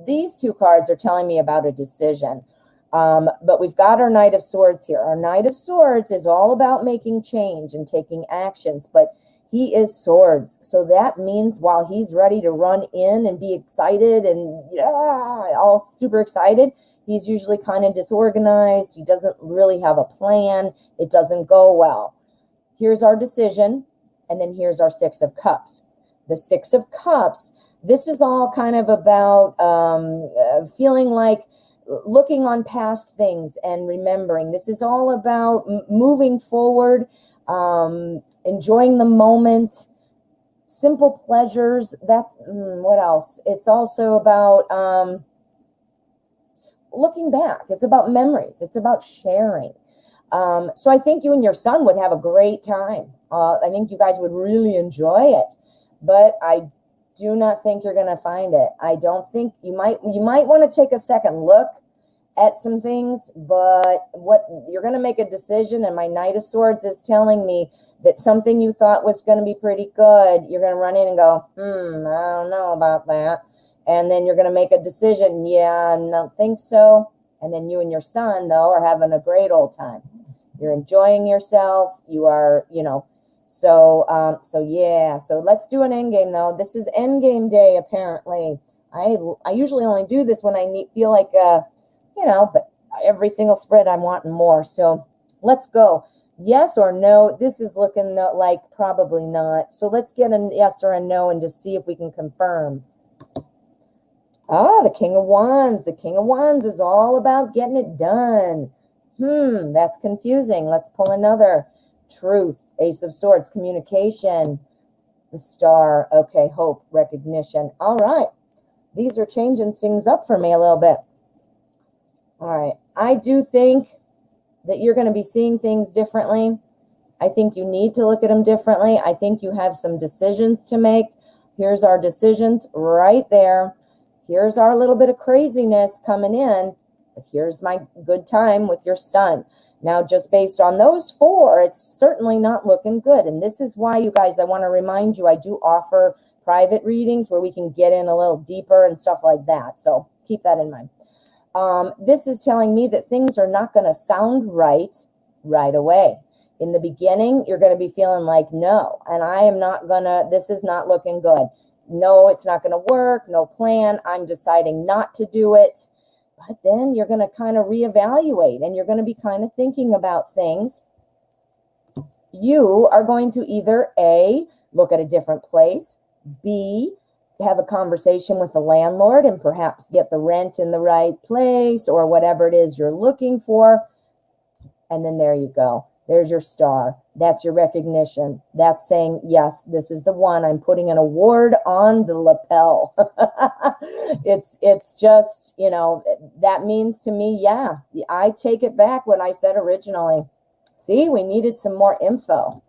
These two cards are telling me about a decision. But we've got our Knight of Swords here. Our Knight of Swords is all about making change and taking actions, but he is swords. So that means while he's ready to run in and be excited and all super excited, he's usually kind of disorganized. He doesn't really have a plan. It doesn't go well. Here's our decision, and then here's our Six of Cups. The Six of Cups, this is all kind of about feeling like looking on past things and remembering. This is all about moving forward, enjoying the moment, simple pleasures. That's what else? It's also about looking back. It's about memories. It's about sharing. So I think you and your son would have a great time. I think you guys would really enjoy it, but I do not think you're going to find it. I don't think you might want to take a second look at some things, but what you're going to make a decision, and my Knight of Swords is telling me that something you thought was going to be pretty good, you're going to run in and go, I don't know about that. And then you're going to make a decision. Yeah, I don't think so. And then you and your son, though, are having a great old time. You're enjoying yourself. You are, so yeah. So let's do an end game, though. This is end game day, apparently. I usually only do this when I feel like, but every single spread I'm wanting more. So let's go. Yes or no? This is looking like probably not. So let's get a yes or a no and just see if we can confirm. The King of Wands. The King of Wands is all about getting it done. That's confusing. Let's pull another. Truth. Ace of Swords. Communication. The Star. Okay, hope. Recognition. All right. These are changing things up for me a little bit. All right. I do think that you're going to be seeing things differently. I think you need to look at them differently. I think you have some decisions to make. Here's our decisions right there. Here's our little bit of craziness coming in. But here's my good time with your son. Now, just based on those four, it's certainly not looking good. And this is why, you guys, I want to remind you, I do offer private readings where we can get in a little deeper and stuff like that. So keep that in mind. This is telling me that things are not going to sound right away. In the beginning, you're going to be feeling like, no, and I am not going to, this is not looking good. No, it's not going to work. No plan. I'm deciding not to do it. But then you're going to kind of reevaluate and you're going to be kind of thinking about things. You are going to either A, look at a different place, B, have a conversation with the landlord and perhaps get the rent in the right place or whatever it is you're looking for. And then there you go. There's your star. That's your recognition. That's saying, yes, this is the one. I'm putting an award on the lapel. It's just, that means to me, yeah, I take it back what I said originally. See, we needed some more info.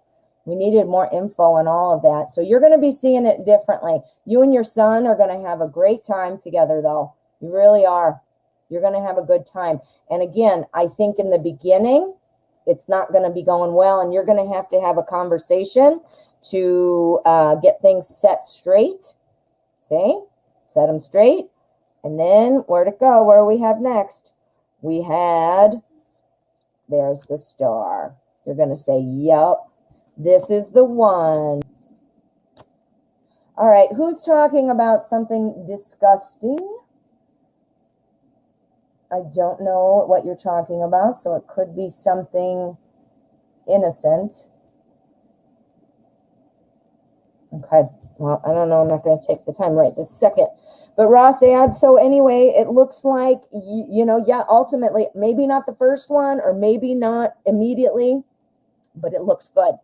We needed more info on all of that. So you're going to be seeing it differently. You and your son are going to have a great time together, though. You really are. You're going to have a good time. And again, I think in the beginning, it's not going to be going well. And you're going to have a conversation to get things set straight. See? Set them straight. And then where to go? Where we have next? We had, there's the star. You're going to say, yup. This is the one. All right, who's talking about something disgusting? I don't know what you're talking about, so it could be something innocent. Okay, well, I don't know. I'm not going to take the time right this second. But Ross adds, so anyway, it looks like, yeah, ultimately, maybe not the first one or maybe not immediately, but it looks good.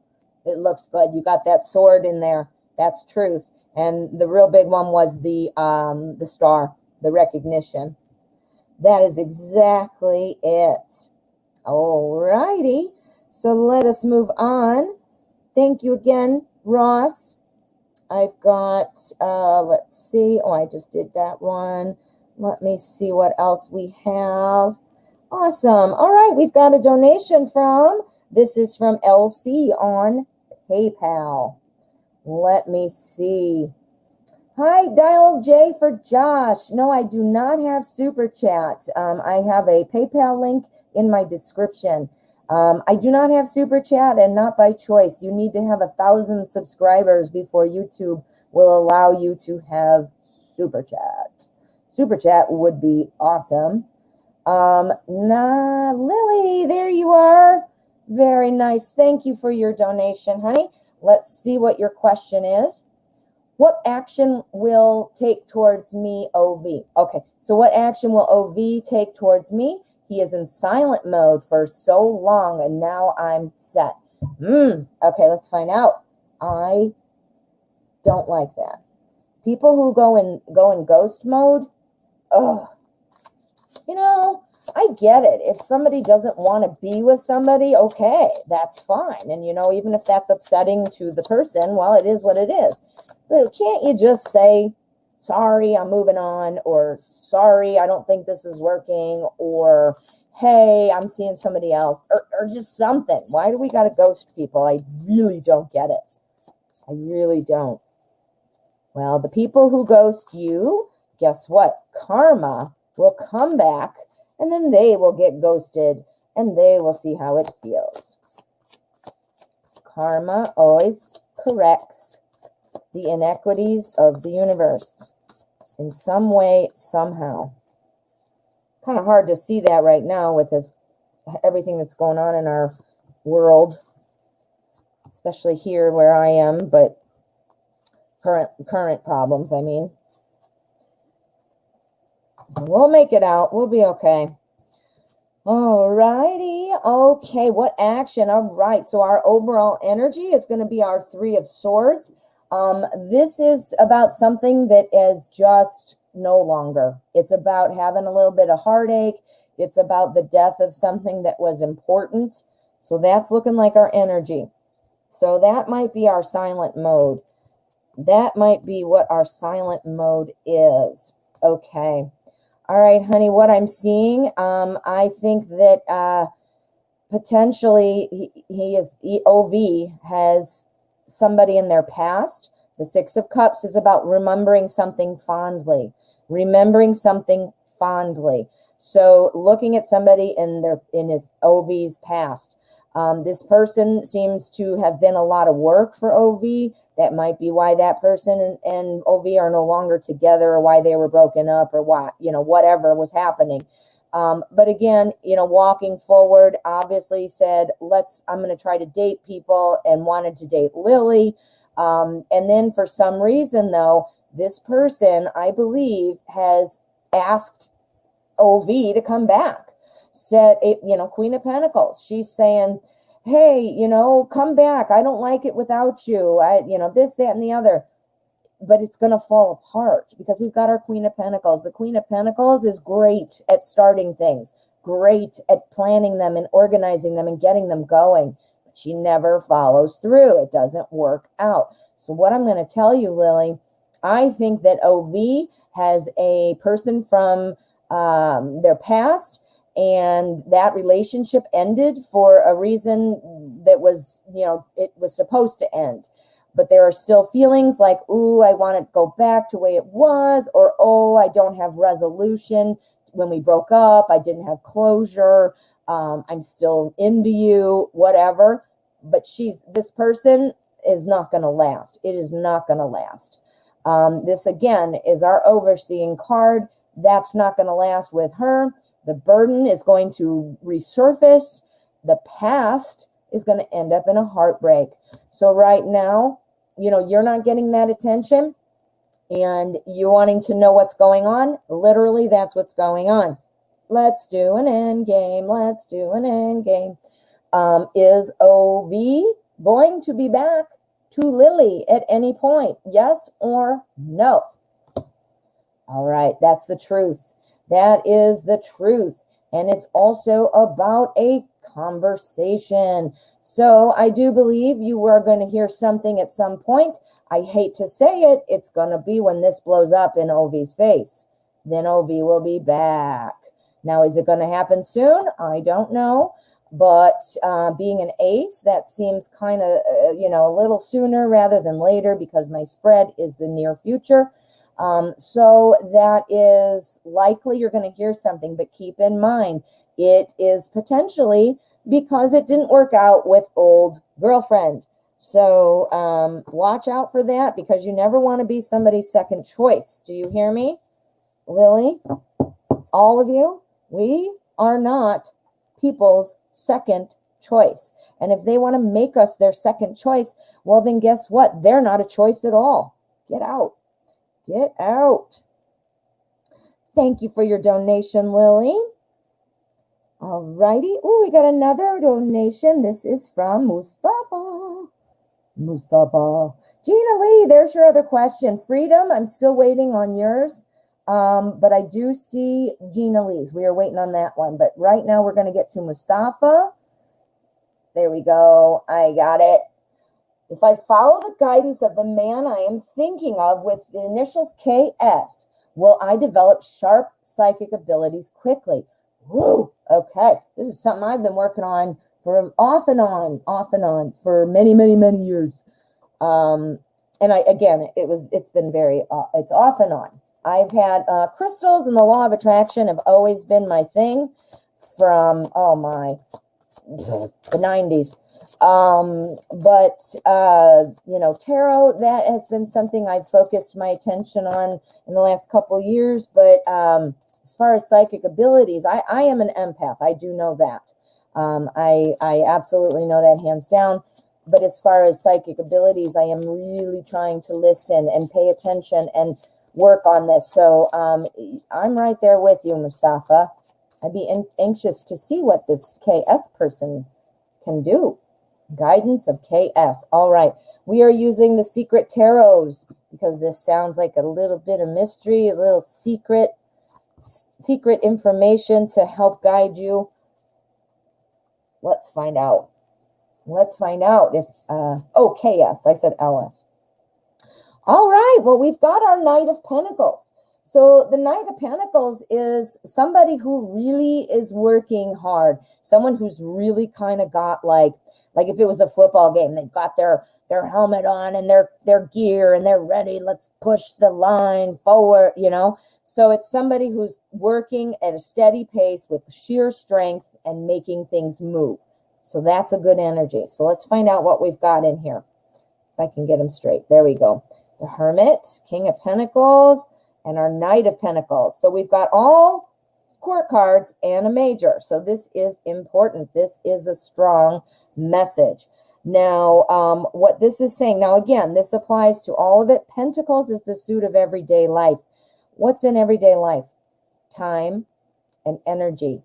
It looks good. You got that sword in there. That's truth. And the real big one was the star, the recognition. That is exactly it. All righty. So let us move on. Thank you again, Ross. I've got, let's see. Oh, I just did that one. Let me see what else we have. Awesome. All right, we've got a donation this is from LC on PayPal. Let me see. Hi, dial J for Josh. No, I do not have Super Chat. I have a PayPal link in my description. I do not have Super Chat, and not by choice. You need to have 1,000 subscribers before YouTube will allow you to have Super Chat. Super Chat would be awesome. Lily, there you are. Very nice. Thank you for your donation, honey. Let's see what your question is. What action will take towards me, OV? Okay, so what action will OV take towards me? He is in silent mode for so long, and now I'm set. Okay, let's find out. I don't like that. People who go in ghost mode, I get it. If somebody doesn't want to be with somebody, okay, that's fine. And, even if that's upsetting to the person, well, it is what it is. But can't you just say, sorry, I'm moving on, or sorry, I don't think this is working, or hey, I'm seeing somebody else, or just something. Why do we got to ghost people? I really don't get it. I really don't. Well, the people who ghost you, guess what? Karma will come back, and then they will get ghosted, and they will see how it feels. Karma always corrects the inequities of the universe in some way, somehow. Kind of hard to see that right now with everything that's going on in our world, especially here where I am, but current problems, I mean. We'll make it out. We'll be okay. All righty. Okay, what action? All right, so our overall energy is going to be our 3 of Swords. This is about something that is just no longer. It's about having a little bit of heartache. It's about the death of something that was important. So that's looking like our energy. So that might be our silent mode. That might be what our silent mode is. Okay. All right, honey, what I'm seeing, I think that potentially OV has somebody in their past. The 6 of Cups is about remembering something fondly. So looking at somebody in his OV's past. This person seems to have been a lot of work for OV. That might be why that person and OV are no longer together, or why they were broken up, or why, whatever was happening. But again, walking forward, obviously said, I'm going to try to date people, and wanted to date Lily. And then for some reason, though, this person, I believe, has asked OV to come back. Said, Queen of Pentacles. She's saying, hey, come back. I don't like it without you. This, that, and the other. But it's going to fall apart because we've got our Queen of Pentacles. The Queen of Pentacles is great at starting things, great at planning them and organizing them and getting them going. But she never follows through. It doesn't work out. So what I'm going to tell you, Lily, I think that OV has a person from their past, and that relationship ended for a reason that was, it was supposed to end. But there are still feelings like, ooh, I want to go back to the way it was, or, oh, I don't have resolution. When we broke up, I didn't have closure. I'm still into you, whatever. But this person is not going to last. It is not going to last. This, again, is our overseeing card. That's not going to last with her. The burden is going to resurface. The past is going to end up in a heartbreak. So right now, you're not getting that attention, and you're wanting to know what's going on. Literally, that's what's going on. Let's do an end game. Let's do an end game. Is OV going to be back to Lily at any point? Yes or no? All right, that's the truth. That is the truth. And it's also about a conversation. So I do believe you are going to hear something at some point. I hate to say it, it's going to be when this blows up in Ovi's face. Then Ovi will be back. Now, is it going to happen soon? I don't know. But being an ace, that seems kind of, a little sooner rather than later, because my spread is the near future. So that is likely you're going to hear something, but keep in mind, it is potentially because it didn't work out with old girlfriend. So watch out for that, because you never want to be somebody's second choice. Do you hear me, Lily? All of you, we are not people's second choice. And if they want to make us their second choice, well, then guess what? They're not a choice at all. Get out. Get out. Thank you for your donation, Lily. All righty. Oh, we got another donation. This is from Mustafa. Gina Lee, there's your other question. Freedom, I'm still waiting on yours. But I do see Gina Lee's. We are waiting on that one. But right now we're going to get to Mustafa. There we go. I got it. If I follow the guidance of the man I am thinking of with the initials KS, will I develop sharp psychic abilities quickly? Woo! Okay. This is something I've been working on for off and on for many, many, many years. And it's been it's off and on. I've had crystals and the law of attraction have always been my thing from, the 90s. Tarot, that has been something I've focused my attention on in the last couple of years. But as far as psychic abilities, I am an empath. I do know that. I absolutely know that hands down. But as far as psychic abilities, I am really trying to listen and pay attention and work on this. So I'm right there with you, Mustafa. I'd be anxious to see what this KS person can do. Guidance of KS. All right. We are using the secret tarots because this sounds like a little bit of mystery, a little secret information to help guide you. Let's find out. Let's find out if, KS. I said LS. All right. Well, we've got our Knight of Pentacles. So the Knight of Pentacles is somebody who really is working hard. Someone who's really kind of got like if it was a football game, they've got their helmet on and their gear and they're ready. Let's push the line forward, So it's somebody who's working at a steady pace with sheer strength and making things move. So that's a good energy. So let's find out what we've got in here. If I can get them straight. There we go. The Hermit, King of Pentacles, and our Knight of Pentacles. So we've got all court cards and a major. So this is important. This is a strong message. Now, what this is saying, now again, this applies to all of it. Pentacles is the suit of everyday life. What's in everyday life? Time and energy.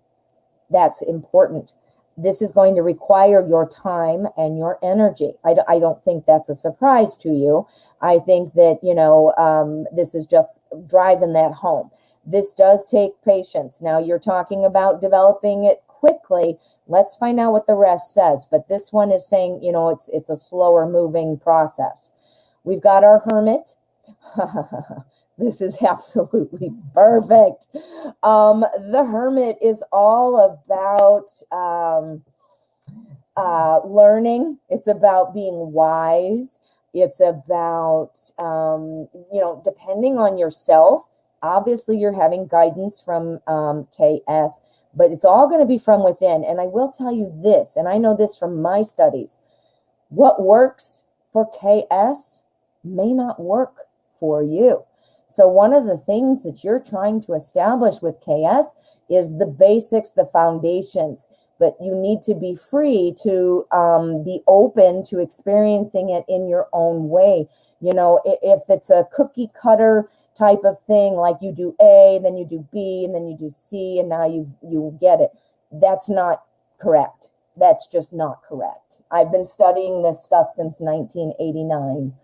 That's important. This is going to require your time and your energy. I don't think that's a surprise to you. I think that, this is just driving that home. This does take patience. Now, you're talking about developing it quickly. Let's find out what the rest says. But this one is saying, it's a slower moving process. We've got our Hermit. This is absolutely perfect. The Hermit is all about learning. It's about being wise. It's about, depending on yourself. Obviously, you're having guidance from KS, but it's all going to be from within. And I will tell you this, and I know this from my studies. What works for KS may not work for you. So one of the things that you're trying to establish with KS is the basics, the foundations, but you need to be free to be open to experiencing it in your own way. If it's a cookie cutter type of thing, like you do A, then you do B, and then you do C, and now you get it. That's not correct. That's just not correct. I've been studying this stuff since 1989,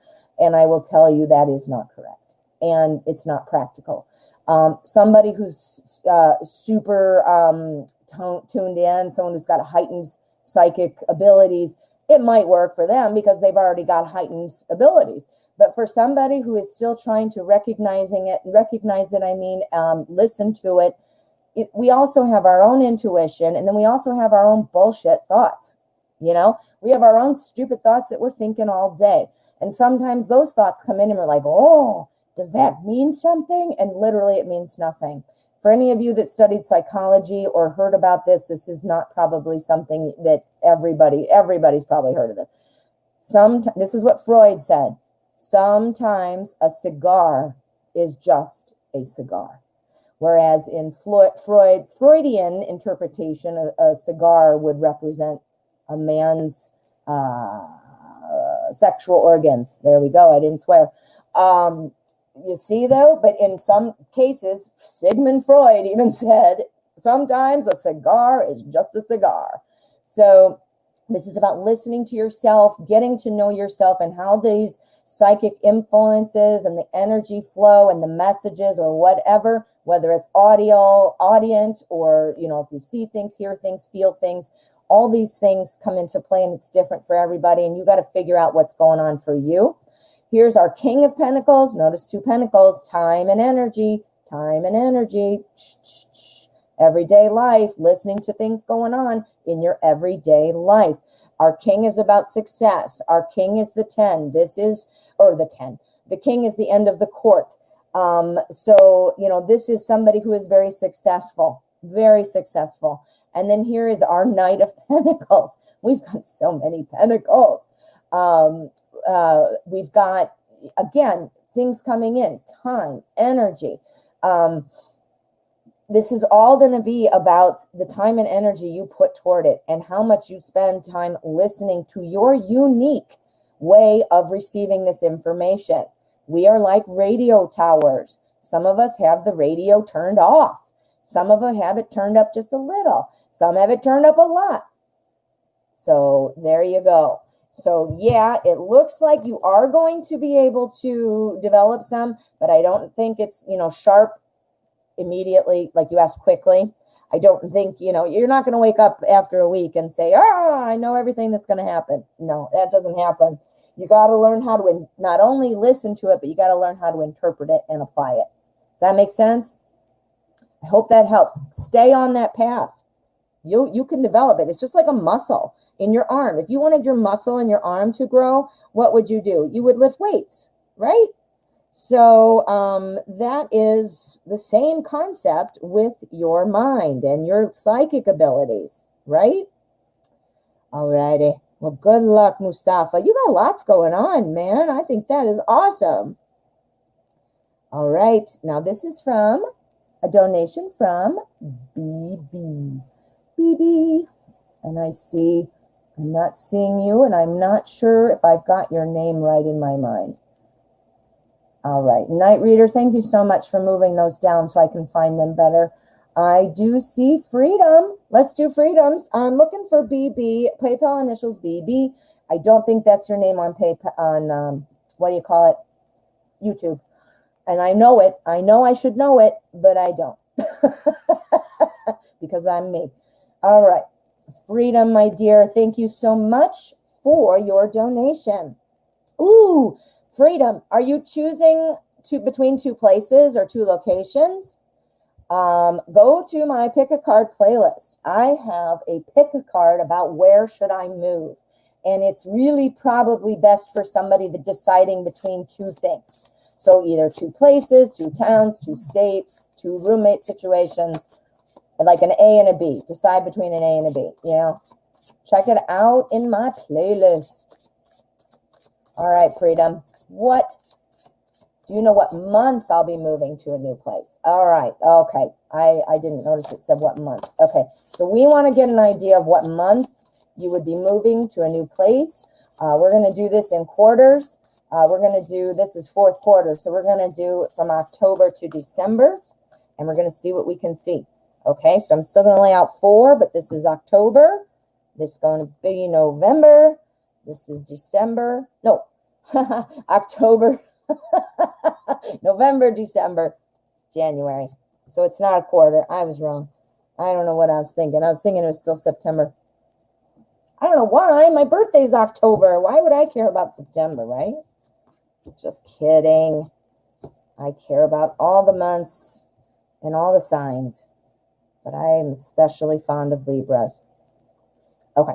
and I will tell you that is not correct. And it's not practical. Somebody who's super tuned in, someone who's got heightened psychic abilities, it might work for them because they've already got heightened abilities. But for somebody who is still trying to recognize it, I mean, listen to it, we also have our own intuition, and then we also have our own bullshit thoughts. You know, we have our own stupid thoughts that we're thinking all day. And sometimes those thoughts come in and we're like, oh, does that mean something? And literally it means nothing. For any of you that studied psychology or heard about this, this is not probably something that everybody's probably heard of it. This is what Freud said. Sometimes a cigar is just a cigar. Whereas in Freudian interpretation, a cigar would represent a man's sexual organs. There we go. I didn't swear. You see, though, but in some cases, Sigmund Freud even said, sometimes a cigar is just a cigar. So this is about listening to yourself, getting to know yourself, and how these psychic influences and the energy flow and the messages or whatever, whether it's audient, or, you know, if you see things, hear things, feel things, all these things come into play, and it's different for everybody, and you got to figure out what's going on for you. Here's our King of Pentacles. Notice 2 pentacles, time and energy, everyday life, listening to things going on in your everyday life. Our King is about success. Our King is the 10. The King is the end of the court. So, you know, this is somebody who is very successful, very successful. And then here is our Knight of Pentacles. We've got so many pentacles. We've got, again, things coming in, time, energy. This is all going to be about the time and energy you put toward it and how much you spend time listening to your unique way of receiving this information. We are like radio towers. Some of us have the radio turned off. Some of us have it turned up just a little. Some have it turned up a lot. So there you go. So yeah, it looks like you are going to be able to develop some, but I don't think it's, you know, sharp immediately, like you asked quickly. I don't think, you know, you're not going to wake up after a week and say, I know everything that's going to happen. No, that doesn't happen. You got to learn how to not only listen to it, but you got to learn how to interpret it and apply it. Does that make sense? I hope that helps. Stay on that path. You can develop it. It's just like a muscle in your arm. If you wanted your muscle in your arm to grow, what would you do? You would lift weights, right? So that is the same concept with your mind and your psychic abilities, right? Alrighty. Well, good luck, Mustafa. You got lots going on, man. I think that is awesome. All right. Now, this is from a donation from BB. BB. And I'm not seeing you, and I'm not sure if I've got your name right in my mind. All right. Night Reader, thank you so much for moving those down so I can find them better. I do see Freedom. Let's do Freedoms. I'm looking for BB, PayPal initials BB. I don't think that's your name on PayPal, on, what do you call it? YouTube. And I know it. I know I should know it, but I don't. Because I'm me. All right. Freedom, my dear, thank you so much for your donation. Ooh, Freedom, are you choosing between 2 places or 2 locations? Go to my Pick a Card playlist. I have a Pick a Card about where should I move. And it's really probably best for somebody that's deciding between 2 things. So either 2 places, 2 towns, 2 states, 2 roommate situations, like an A and a B. Decide between an A and a B, you know. Check it out in my playlist. All right, Freedom. Do you know what month I'll be moving to a new place? All right. Okay. I didn't notice it said what month. Okay. So we want to get an idea of what month you would be moving to a new place. We're going to do this in quarters. This is 4th quarter. So we're going to do from October to December, and we're going to see what we can see. Okay. So I'm still going to lay out 4, but this is October. This is going to be November. This is December. No, October, November, December, January. So it's not a quarter. I was wrong. I don't know what I was thinking. I was thinking it was still September. I don't know why. My birthday's October. Why would I care about September, right? Just kidding. I care about all the months and all the signs. But I am especially fond of Libras. Okay.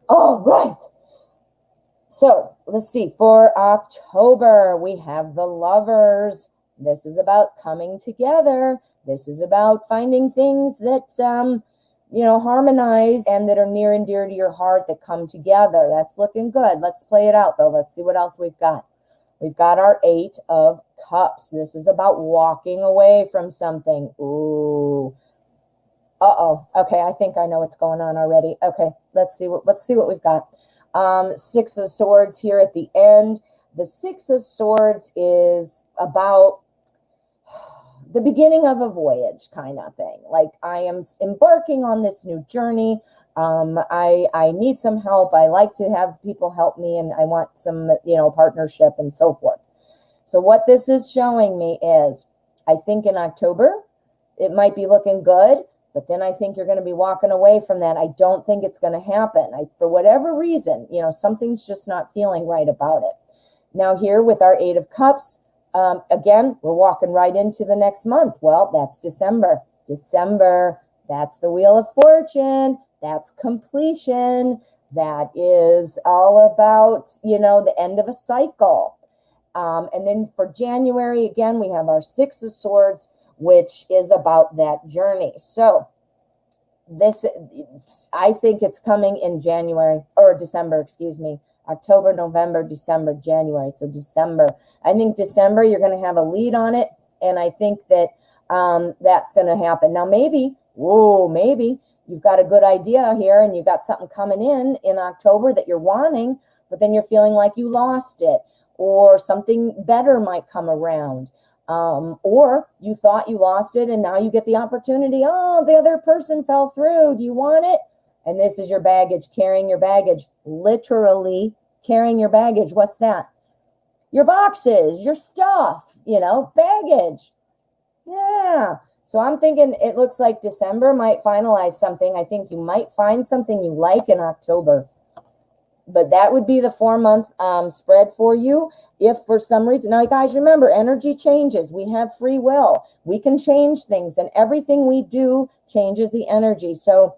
All right. So let's see. For October, we have the Lovers. This is about coming together. This is about finding things that, harmonize and that are near and dear to your heart that come together. That's looking good. Let's play it out, though. Let's see what else we've got. We've got our 8 of Cups. This is about walking away from something. Ooh. Uh-oh. Okay, I think I know what's going on already. Okay, let's see what we've got. 6 of Swords here at the end. The 6 of Swords is about the beginning of a voyage kind of thing. Like, I am embarking on this new journey. I need some help. I like to have people help me, and I want some, partnership and so forth. So what this is showing me is, I think in October, it might be looking good, but then I think you're going to be walking away from that. I don't think it's going to happen. For whatever reason, something's just not feeling right about it. Now here with our 8 of Cups, again, we're walking right into the next month. Well, that's December. December, that's the Wheel of Fortune. That's completion. That is all about, the end of a cycle. And then for January, again, we have our 6 of Swords, which is about that journey. So this, I think it's coming in January or December, excuse me. October, November, December, January. So December. I think December, you're going to have a lead on it. And I think that that's going to happen. Now, maybe you've got a good idea here and you've got something coming in October that you're wanting, but then you're feeling like you lost it, or something better might come around. Or you thought you lost it and now you get the opportunity. Oh, the other person fell through. Do you want it? And this is your baggage, carrying your baggage, literally carrying your baggage. What's that? Your boxes, your stuff, baggage. Yeah. So I'm thinking it looks like December might finalize something. I think you might find something you like in October. But that would be the 4-month spread for you. If for some reason, now guys, remember, energy changes. We have free will. We can change things, and everything we do changes the energy. So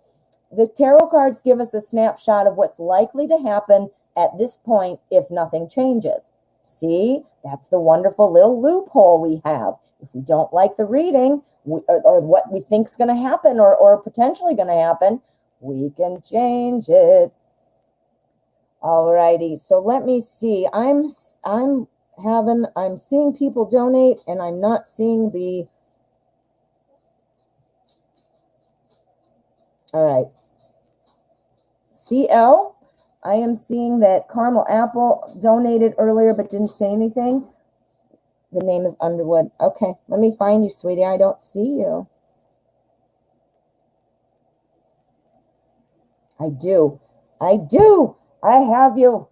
the tarot cards give us a snapshot of what's likely to happen at this point if nothing changes. See, that's the wonderful little loophole we have. If we don't like the reading or what we think is going to happen or potentially going to happen, we can change it. All righty. So let me see. I'm seeing people donate, and I'm not seeing the. All right. CL, I am seeing that Caramel Apple donated earlier but didn't say anything. The name is Underwood. Okay, let me find you, sweetie. I don't see you. I do. I have you.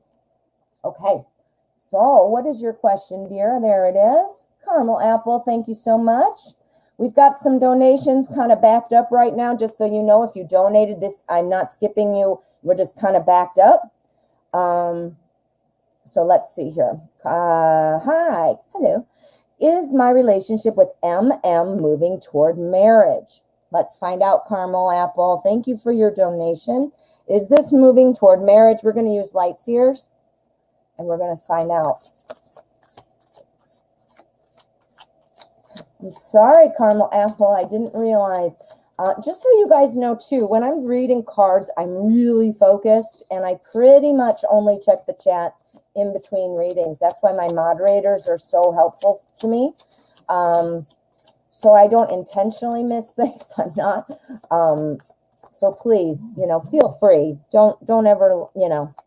Okay. So what is your question, dear? There it is. Caramel Apple, thank you so much. We've got some donations kind of backed up right now, just so you know, if you donated this, I'm not skipping you. We're just kind of backed up. So let's see here. Hi. Hello. Is my relationship with MM moving toward marriage? Let's find out, Caramel Apple. Thank you for your donation. Is this moving toward marriage? We're going to use light seers, and we're going to find out. I'm sorry, Caramel Apple. I didn't realize. Just so you guys know, too, when I'm reading cards, I'm really focused, and I pretty much only check the chat in between readings. That's why my moderators are so helpful to me. So I don't intentionally miss things. I'm not. So please, feel free. Don't ever,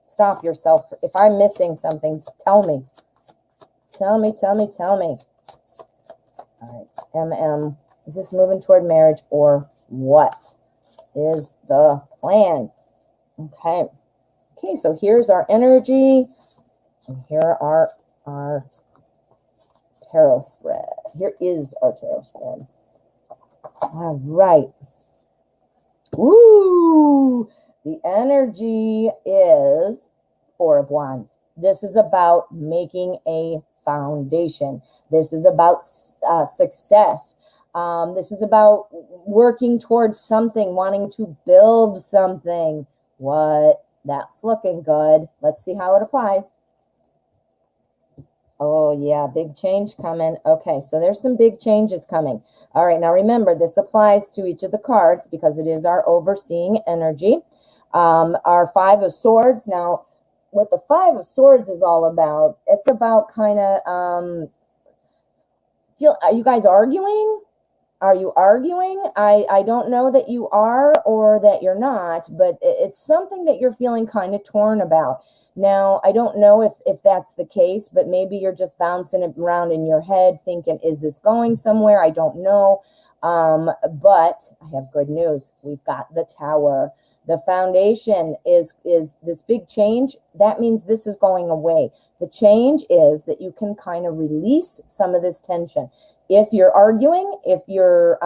stop yourself. If I'm missing something, tell me. Tell me. All right, MM, is this moving toward marriage or what is the plan? Okay, so here's our energy, and here are our tarot spread. Here is our tarot spread. All right. Ooh, the energy is Four of Wands. This is about making a foundation. This is about success. This is about working towards something, wanting to build something. What? That's looking good. Let's see how it applies. Oh, yeah, big change coming. Okay, so there's some big changes coming. All right, now remember, this applies to each of the cards because it is our overseeing energy. Our Five of Swords. Now, what the Five of Swords is all about, it's about kind of, are you guys arguing? Are you arguing? I don't know that you are or that you're not, but it's something that you're feeling kind of torn about. Now, I don't know if that's the case, but maybe you're just bouncing it around in your head thinking, is this going somewhere? I don't know. But I have good news. We've got the Tower. The foundation is this big change. That means this is going away. The change is that you can kind of release some of this tension. If you're arguing, if you're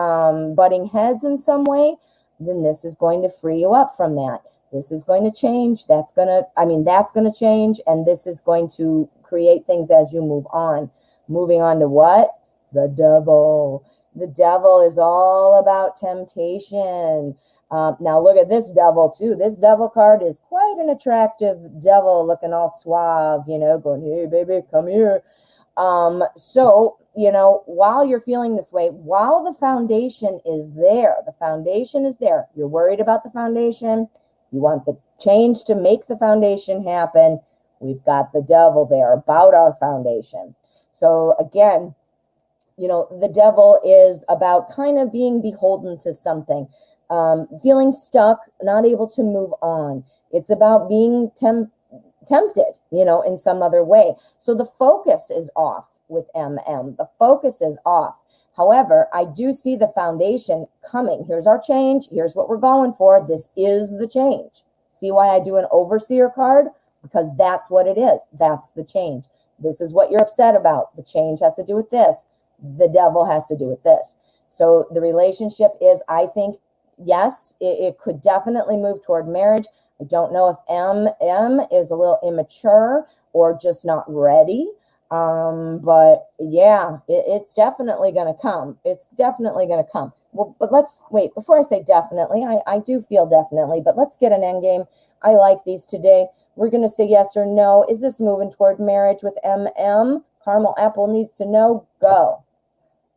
butting heads in some way, then this is going to free you up from that. This is going to change. That's going to change. And this is going to create things as you move on. Moving on to what? The Devil. The Devil is all about temptation. Now look at this Devil too. This Devil card is quite an attractive devil, looking all suave, going, hey baby, come here. So, while you're feeling this way, while the foundation is there, you're worried about the foundation. You want the change to make the foundation happen. We've got the Devil there about our foundation. So again, the Devil is about kind of being beholden to something, feeling stuck, not able to move on. It's about being tempted, in some other way. So the focus is off with MM. The focus is off. However, I do see the foundation coming. Here's our change. Here's what we're going for. This is the change. See why I do an overseer card? Because that's what it is. That's the change. This is what you're upset about. The change has to do with this. The Devil has to do with this. So the relationship is, I think, yes, it could definitely move toward marriage. I don't know if MM is a little immature or just not ready. But yeah, it's definitely going to come. It's definitely going to come. Well, but let's wait before I say definitely. I do feel definitely, but let's get an end game. I like these today. We're going to say yes or no. Is this moving toward marriage with MM? Caramel Apple needs to know. Go.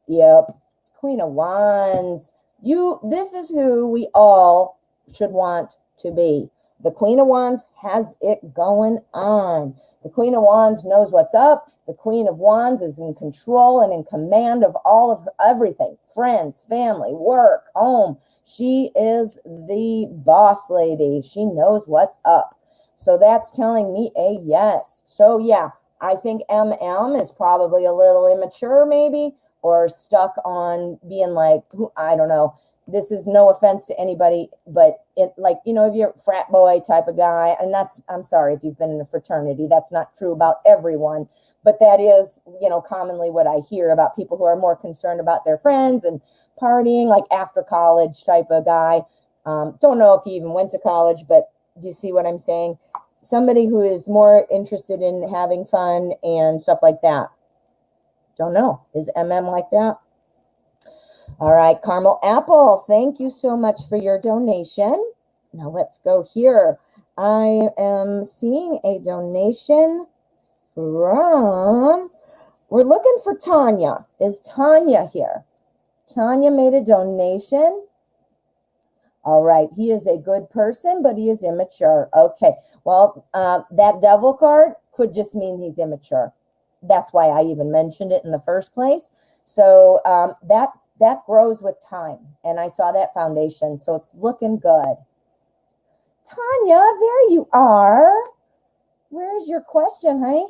Yep. Queen of Wands. This is who we all should want to be. The Queen of Wands has it going on. The Queen of Wands knows what's up. The Queen of Wands is in control and in command of all of everything. Friends, family, work, home. She is the boss lady. She knows what's up. So that's telling me a yes. So yeah, I think MM is probably a little immature maybe, or stuck on being like, I don't know. This is no offense to anybody, but if you're a frat boy type of guy, and I'm sorry if you've been in a fraternity, that's not true about everyone, but that is, commonly what I hear about people who are more concerned about their friends and partying, like after college type of guy. Don't know if he even went to college, but do you see what I'm saying? Somebody who is more interested in having fun and stuff like that. Don't know. Is MM like that? All right, Caramel Apple, thank you so much for your donation. Now let's go here. I am seeing a donation from, we're looking for Tanya. Is Tanya here? Tanya made a donation. All right, he is a good person, but he is immature. Okay, well, that Devil card could just mean he's immature. That's why I even mentioned it in the first place. So that grows with time. And I saw that foundation, so it's looking good. Tanya, there you are. Where's your question, honey?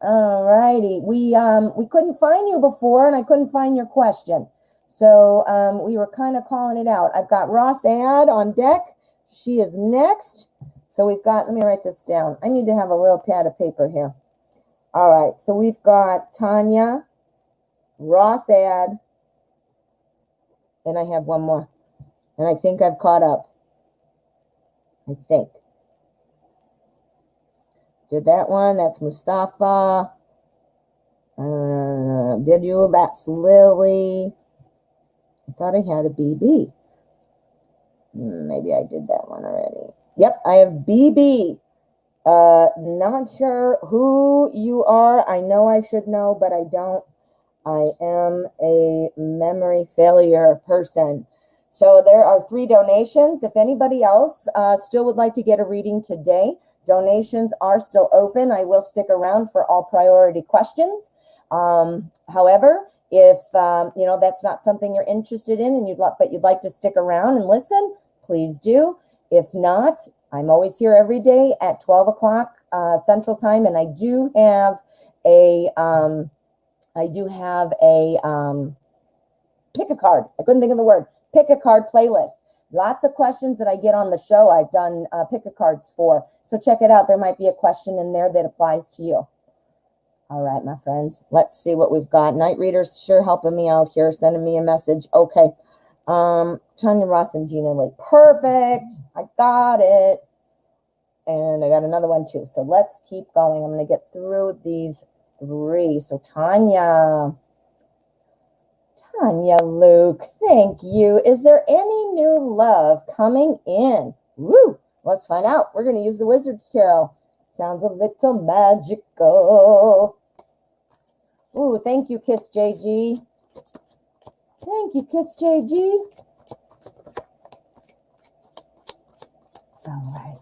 All righty. We couldn't find you before, and I couldn't find your question. So we were kind of calling it out. I've got Ross Add on deck. She is next. So we've got, let me write this down. I need to have a little pad of paper here. All right, so we've got Tanya, Ross Ad, and I have one more. And I think I've caught up. I think. Did that one. That's Mustafa. Did you? That's Lily. I thought I had a BB. Maybe I did that one already. Yep, I have BB. Not sure who you are. I know I should know, but I don't. I am a memory failure person. So there are 3 donations. If anybody else still would like to get a reading today, donations are still open. I will stick around for all priority questions. However, if that's not something you're interested in and you'd like to stick around and listen, please do. If not, I'm always here every day at 12 o'clock Central Time, and I do have a pick a card. I couldn't think of the word. Pick a card playlist. Lots of questions that I get on the show I've done pick a cards for. So check it out. There might be a question in there that applies to you. All right, my friends. Let's see what we've got. Night readers sure helping me out here, sending me a message. Okay. Tanya, Ross, and Gina. Like, perfect. I got it. And I got another one too. So let's keep going. I'm going to get through these 3. So Tanya, Luke, thank you. Is there any new love coming in? Woo! Let's find out. We're going to use the Wizard's Tarot. Sounds a little magical. Ooh, thank you, Kiss JG. Thank you, Kiss JG. All right.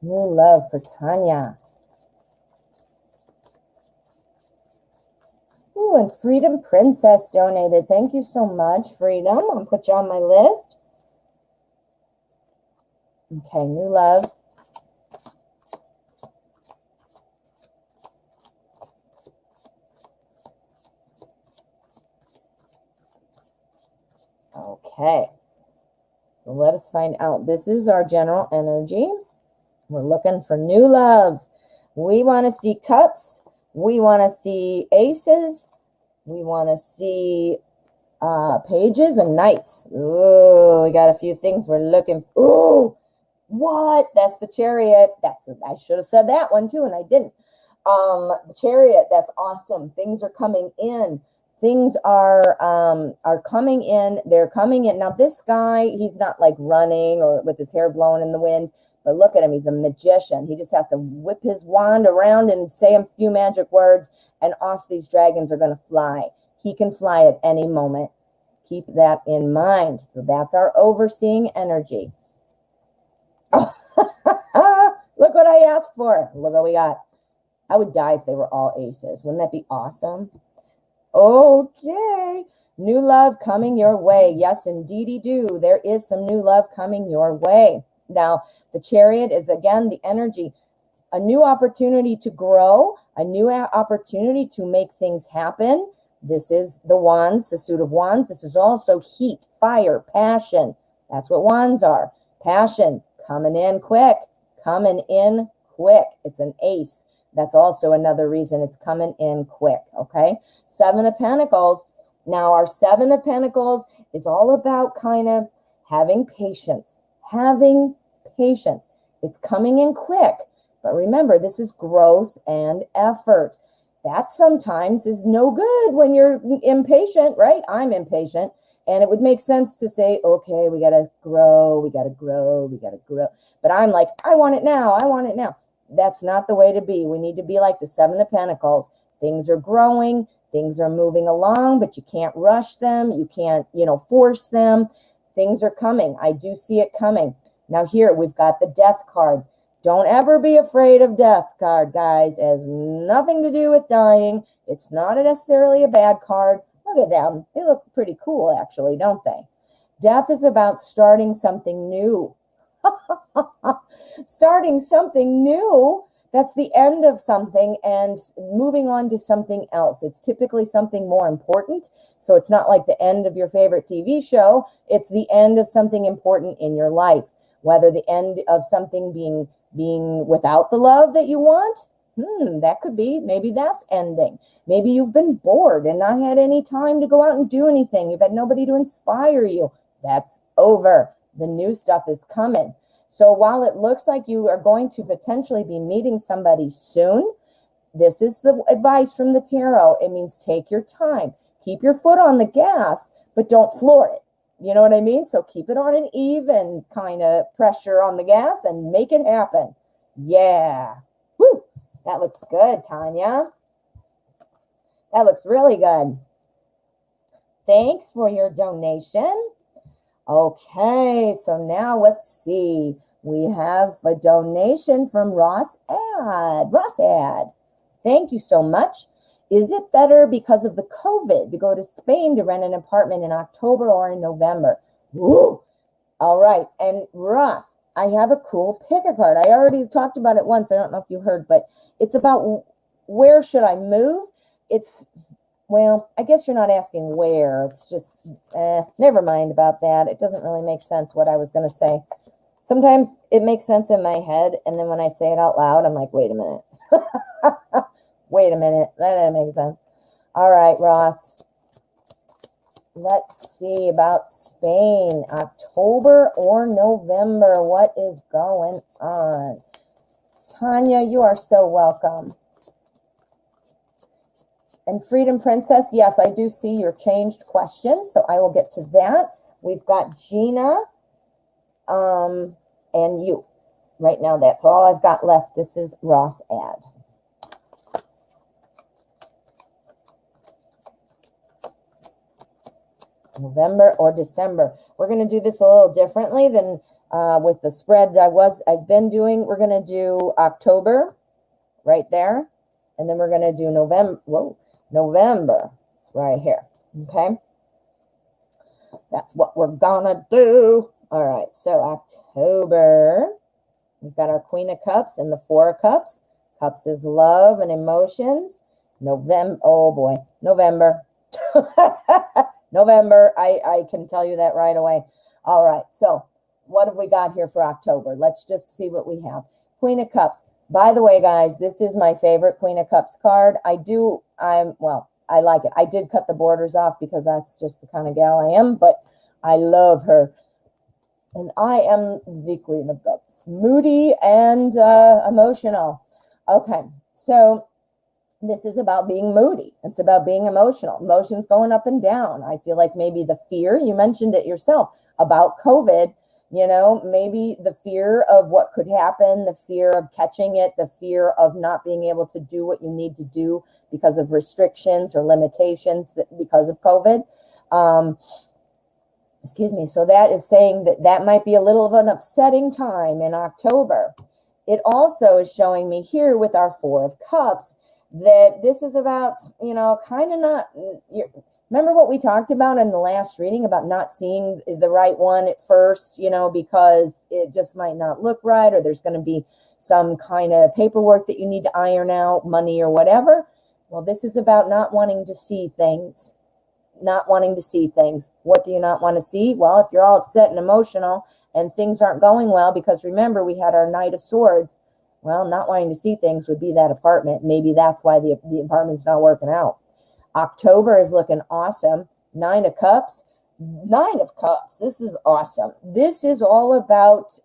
New love for Tanya. Ooh, and Freedom Princess donated. Thank you so much, Freedom. I'll put you on my list. Okay, new love. Okay. So let us find out. This is our general energy. We're looking for new love. We want to see cups. We want to see aces. We want to see pages and knights. Ooh, we got a few things we're looking for. Ooh, what? That's the Chariot. I should have said that one too, and I didn't. The Chariot, that's awesome. Things are coming in. Things are coming in. They're coming in. Now, this guy, he's not like running or with his hair blowing in the wind. But look at him. He's a magician. He just has to whip his wand around and say a few magic words, and off these dragons are going to fly. He can fly at any moment. Keep that in mind. So that's our overseeing energy. Oh, look what I asked for. Look what we got. I would die if they were all aces. Wouldn't that be awesome? Okay. New love coming your way. Yes, indeedy do. There is some new love coming your way. Now, the Chariot is, again, the energy, a new opportunity to grow, a new opportunity to make things happen. This is the Wands, the suit of Wands. This is also heat, fire, passion. That's what Wands are. Passion, coming in quick, coming in quick. It's an ace. That's also another reason it's coming in quick, okay? 7 of Pentacles. Now, our 7 of Pentacles is all about kind of having patience. Having patience. It's coming in quick. But remember, this is growth and effort. That sometimes is no good when you're impatient, right? I'm impatient. And it would make sense to say, okay, we got to grow, we got to grow, we got to grow. But I'm like, I want it now. I want it now. That's not the way to be. We need to be like the 7 of Pentacles. Things are growing. Things are moving along, but you can't rush them. You can't, force them. Things are coming. I do see it coming. Now here, we've got the Death card. Don't ever be afraid of Death card, guys. It has nothing to do with dying. It's not necessarily a bad card. Look at them. They look pretty cool, actually, don't they? Death is about starting something new. Starting something new. That's the end of something and moving on to something else. It's typically something more important. So it's not like the end of your favorite TV show. It's the end of something important in your life. Whether the end of something being without the love that you want, That could be, maybe that's ending. Maybe you've been bored and not had any time to go out and do anything. You've had nobody to inspire you. That's over. The new stuff is coming. So while it looks like you are going to potentially be meeting somebody soon, this is the advice from the tarot. It means take your time. Keep your foot on the gas, but don't floor it. You know what I mean? So keep it on an even kind of pressure on the gas and make it happen. Yeah. Woo. That looks good, Tanya. That looks really good. Thanks for your donation. Okay, so now let's see. We have a donation from Ross Ad. Ross Ad, thank you so much. Is it better because of the COVID to go to Spain to rent an apartment in October or in November? Woo! All right, and Ross, I have a cool pick a card. I already talked about it once. I don't know if you heard, but it's about where should I move? It's, well, I guess you're not asking where. It's just, never mind about that. It doesn't really make sense what I was going to say. Sometimes it makes sense in my head, and then when I say it out loud, I'm like, wait a minute. Wait a minute. That doesn't make sense. All right, Ross. Let's see about Spain. October or November? What is going on? Tanya, you are so welcome. And Freedom Princess, yes, I do see your changed questions, so I will get to that. We've got Gina and you. Right now, that's all I've got left. This is Ross Ad. November or December. We're going to do this a little differently than with the spread I've been doing. We're going to do October right there, and then we're going to do November right here. Okay, that's what we're gonna do. All right, so October, we've got our Queen of Cups and the Four of Cups. Cups is love and emotions. November, oh boy, November. November, I can tell you that right away. All right, so what have we got here for October? Let's just see what we have. Queen of Cups. By the way, guys, this is my favorite Queen of Cups card. I like it. I did cut the borders off because that's just the kind of gal I am, but I love her. And I am the Queen of Cups. Moody and emotional. Okay, so this is about being moody. It's about being emotional. Emotions going up and down. I feel like maybe the fear, you mentioned it yourself, about COVID, you know, maybe the fear of what could happen, the fear of catching it, the fear of not being able to do what you need to do because of restrictions or limitations because of COVID. Excuse me. So that is saying that might be a little of an upsetting time in October. It also is showing me here with our Four of Cups that this is about, you know, kind of not, remember what we talked about in the last reading about not seeing the right one at first, you know, because it just might not look right, or there's going to be some kind of paperwork that you need to iron out, money or whatever. Well, this is about not wanting to see things, not wanting to see things. What do you not want to see? Well, if you're all upset and emotional and things aren't going well, because remember, we had our Knight of Swords. Well, not wanting to see things would be that apartment. Maybe that's why the apartment's not working out. October is looking awesome. Nine of Cups. This is awesome. This is all about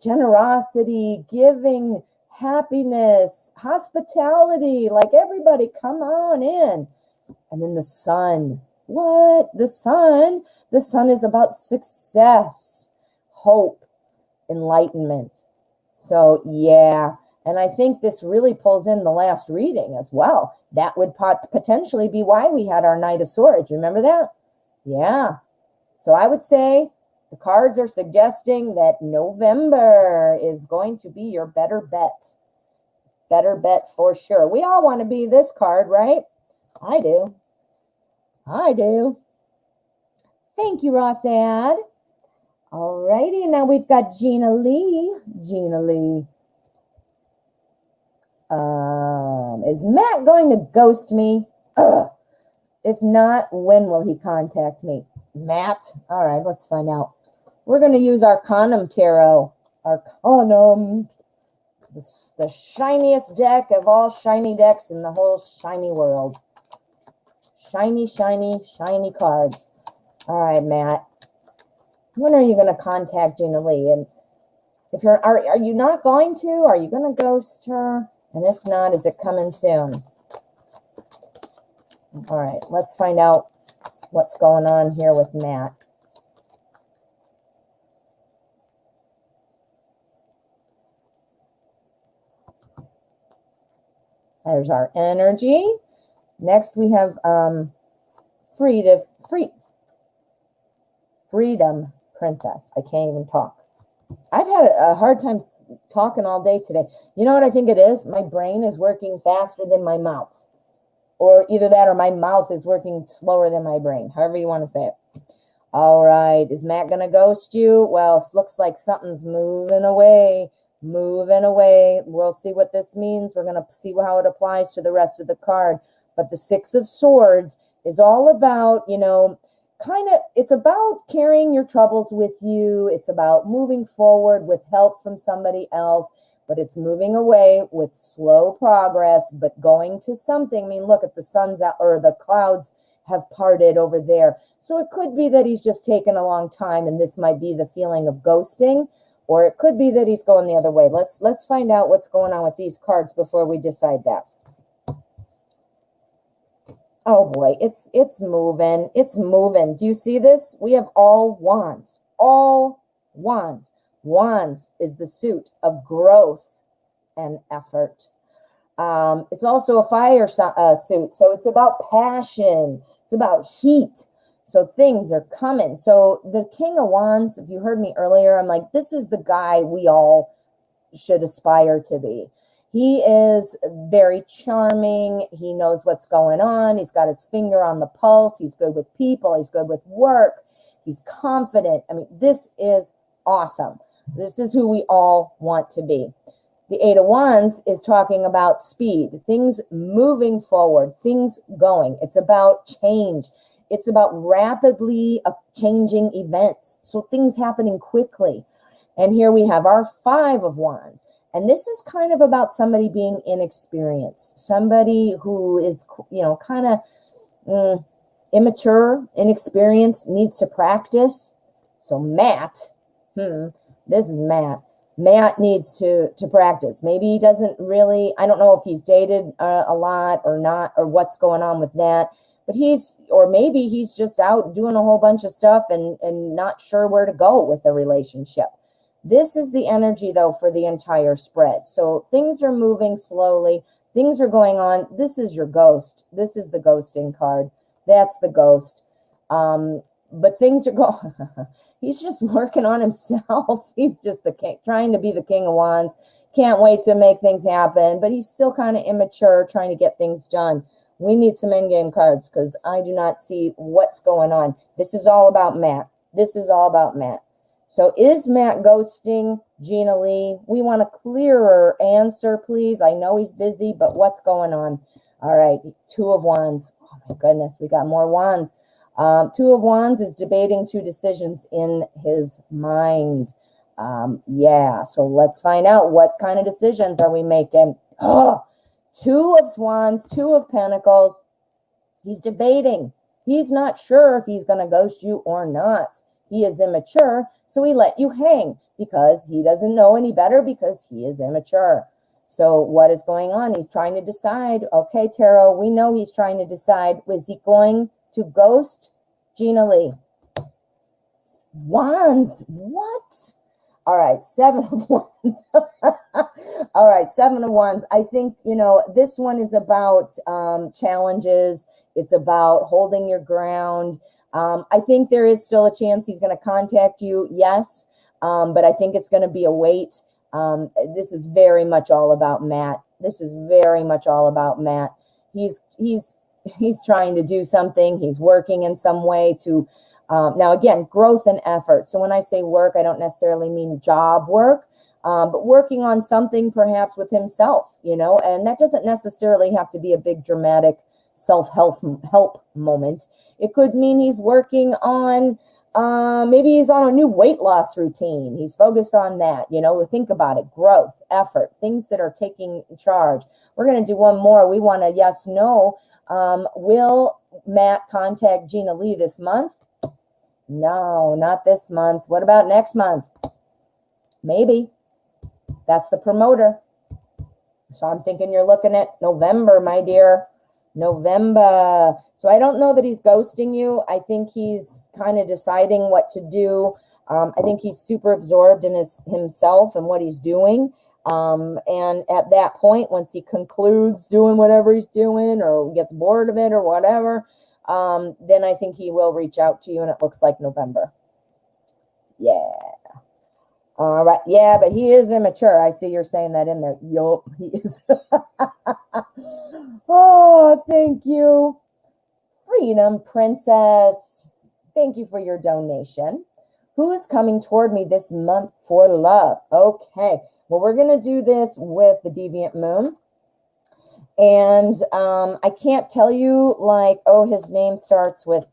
generosity, giving, happiness, hospitality. Like, everybody, come on in. And then the Sun. What? The Sun? The Sun is about success, hope, enlightenment. So, yeah, and I think this really pulls in the last reading as well. That would potentially be why we had our Knight of Swords. Remember that? Yeah. So I would say the cards are suggesting that November is going to be your better bet. Better bet for sure. We all want to be this card, right? I do. I do. Thank you, Rossad. All righty, now we've got Gina Lee. Gina Lee. Is Matt going to ghost me? Ugh. If not, when will he contact me? Matt? All right, let's find out. We're going to use Arcanum Tarot. Arcanum. the shiniest deck of all shiny decks in the whole shiny world. Shiny, shiny, shiny cards. All right, Matt. When are you going to contact Gina Lee? And if you're, are you not going to? Are you going to ghost her? And if not, is it coming soon? All right, let's find out what's going on here with Matt. There's our energy. Next, we have Freedom Princess. I can't even talk. I've had a hard time talking all day today. You know what I think it is? My brain is working faster than my mouth. Or either that or my mouth is working slower than my brain. However you want to say it. All right. Is Matt going to ghost you? Well, it looks like something's moving away. Moving away. We'll see what this means. We're going to see how it applies to the rest of the card. But the Six of Swords is all about, you know, it's about carrying your troubles with you. It's about moving forward with help from somebody else, but it's moving away with slow progress, but going to something. I mean, look at the sun's out, or the clouds have parted over there. So it could be that he's just taken a long time, and this might be the feeling of ghosting, or it could be that he's going the other way. Let's find out what's going on with these cards before we decide that. Oh boy, it's moving. It's moving. Do you see this? We have all wands. All wands. Wands is the suit of growth and effort. It's also a fire suit. So it's about passion. It's about heat. So things are coming. So the King of Wands, if you heard me earlier, I'm like, this is the guy we all should aspire to be. He is very charming. He knows what's going on. He's got his finger on the pulse. He's good with people. He's good with work. He's confident. I mean, this is awesome. This is who we all want to be. The Eight of Wands is talking about speed, things moving forward, things going. It's about change. It's about rapidly changing events. So things happening quickly. And here we have our Five of Wands. And this is kind of about somebody being inexperienced, somebody who is, you know, kind of immature, inexperienced, needs to practice. So Matt, this is Matt. Matt needs to practice. Maybe he doesn't really, I don't know if he's dated a lot or not, or what's going on with that. But maybe he's just out doing a whole bunch of stuff and not sure where to go with a relationship. This is the energy, though, for the entire spread. So things are moving slowly. Things are going on. This is your ghost. This is the ghosting card. That's the ghost. But things are going. He's just working on himself. He's just the king, trying to be the King of Wands. Can't wait to make things happen. But he's still kind of immature, trying to get things done. We need some endgame cards because I do not see what's going on. This is all about Matt. This is all about Matt. So is Matt ghosting Gina Lee? We want a clearer answer, please. I know he's busy, but what's going on? All right, Two of Wands. Oh, my goodness, we got more wands. Two of Wands is debating two decisions in his mind. Yeah, so let's find out what kind of decisions are we making. Oh, Two of Wands, Two of Pentacles. He's debating. He's not sure if he's going to ghost you or not. He is immature, so he let you hang because he doesn't know any better because he is immature. So what is going on? He's trying to decide. Okay, Tarot, we know he's trying to decide. Was he going to ghost Gina Lee? Wands. What? All right, Seven of Wands. All right, Seven of Wands. I think, you know, this one is about challenges. It's about holding your ground. I think there is still a chance he's going to contact you, yes, but I think it's going to be a wait. This is very much all about Matt. This is very much all about Matt. He's trying to do something. He's working in some way to, now again, growth and effort. So when I say work, I don't necessarily mean job work, but working on something perhaps with himself, you know, and that doesn't necessarily have to be a big dramatic self-help moment. It could mean he's working on Maybe he's on a new weight loss routine. He's focused on that. Think about it. Growth, effort, things that are taking charge. We're going to do one more. We want a yes, no. Will Matt contact Gina Lee this month? No, not this month. What about next month? Maybe. That's the promoter. So I'm thinking you're looking at November, my dear. November. So I don't know that he's ghosting you. I think he's kind of deciding what to do. I think he's super absorbed in himself and what he's doing. And at that point, once he concludes doing whatever he's doing or gets bored of it or whatever, then I think he will reach out to you, and it looks like November. Yeah. All right. Yeah, but he is immature. I see you're saying that in there. Yup, he is. Oh, thank you. Freedom Princess. Thank you for your donation. Who is coming toward me this month for love? Okay. Well, we're going to do this with the Deviant Moon. And I can't tell you like, oh, his name starts with,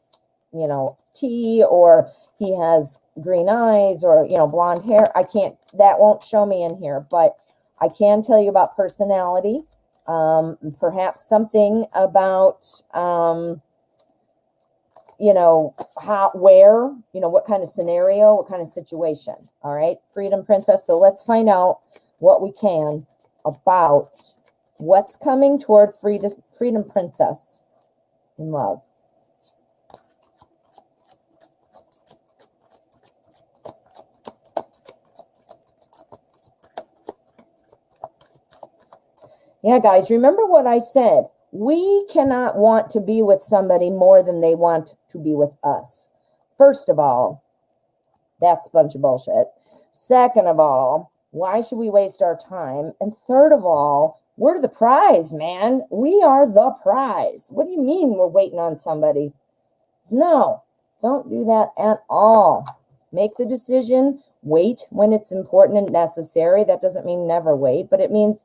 T, or he has green eyes, or, blonde hair. That won't show me in here, but I can tell you about personality. Perhaps something about, what kind of scenario, what kind of situation. All right, Freedom Princess. So let's find out what we can about what's coming toward Freedom Princess in love. Yeah, guys, remember what I said. We cannot want to be with somebody more than they want to be with us. First of all, that's a bunch of bullshit. Second of all, why should we waste our time? And third of all, we're the prize, man. We are the prize. What do you mean we're waiting on somebody? No, don't do that at all. Make the decision. Wait when it's important and necessary. That doesn't mean never wait, but it means,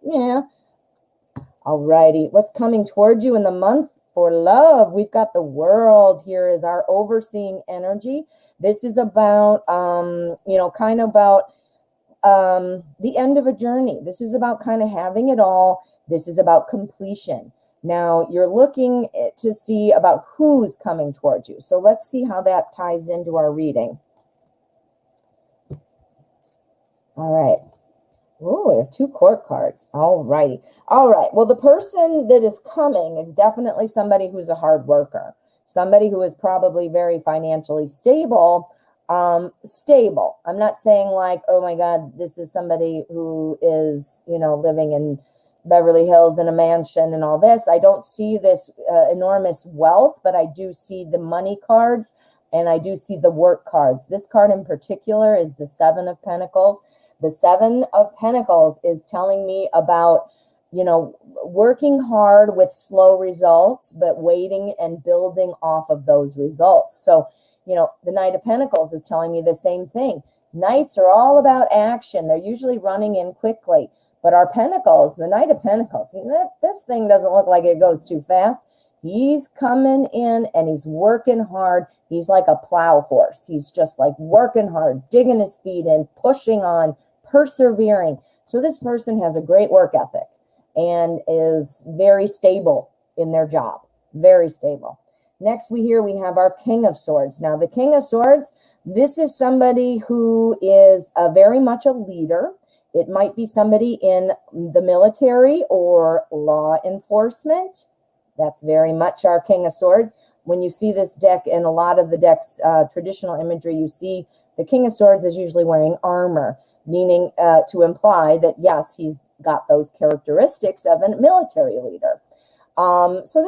Alrighty, what's coming toward you in the month for love? We've got the World here as our overseeing energy. This is about, kind of about the end of a journey. This is about kind of having it all. This is about completion. Now, you're looking to see about who's coming towards you. So let's see how that ties into our reading. All right. Oh, we have 2 court cards. All righty. All right. Well, the person that is coming is definitely somebody who's a hard worker, somebody who is probably very financially stable. Stable. I'm not saying like, oh my God, this is somebody who is, living in Beverly Hills in a mansion and all this. I don't see this enormous wealth, but I do see the money cards and I do see the work cards. This card in particular is the 7 of Pentacles. The 7 of Pentacles is telling me about, working hard with slow results, but waiting and building off of those results. So, the Knight of Pentacles is telling me the same thing. Knights are all about action. They're usually running in quickly. But our Pentacles, the Knight of Pentacles, this thing doesn't look like it goes too fast. He's coming in and he's working hard. He's like a plow horse. He's just like working hard, digging his feet in, pushing on, persevering. So this person has a great work ethic and is very stable in their job. Very stable. Next, we have our King of Swords. Now, the King of Swords, this is somebody who is very much a leader. It might be somebody in the military or law enforcement. That's very much our King of Swords. When you see this deck in a lot of the deck's traditional imagery, you see the King of Swords is usually wearing armor, meaning to imply that, yes, he's got those characteristics of a military leader. So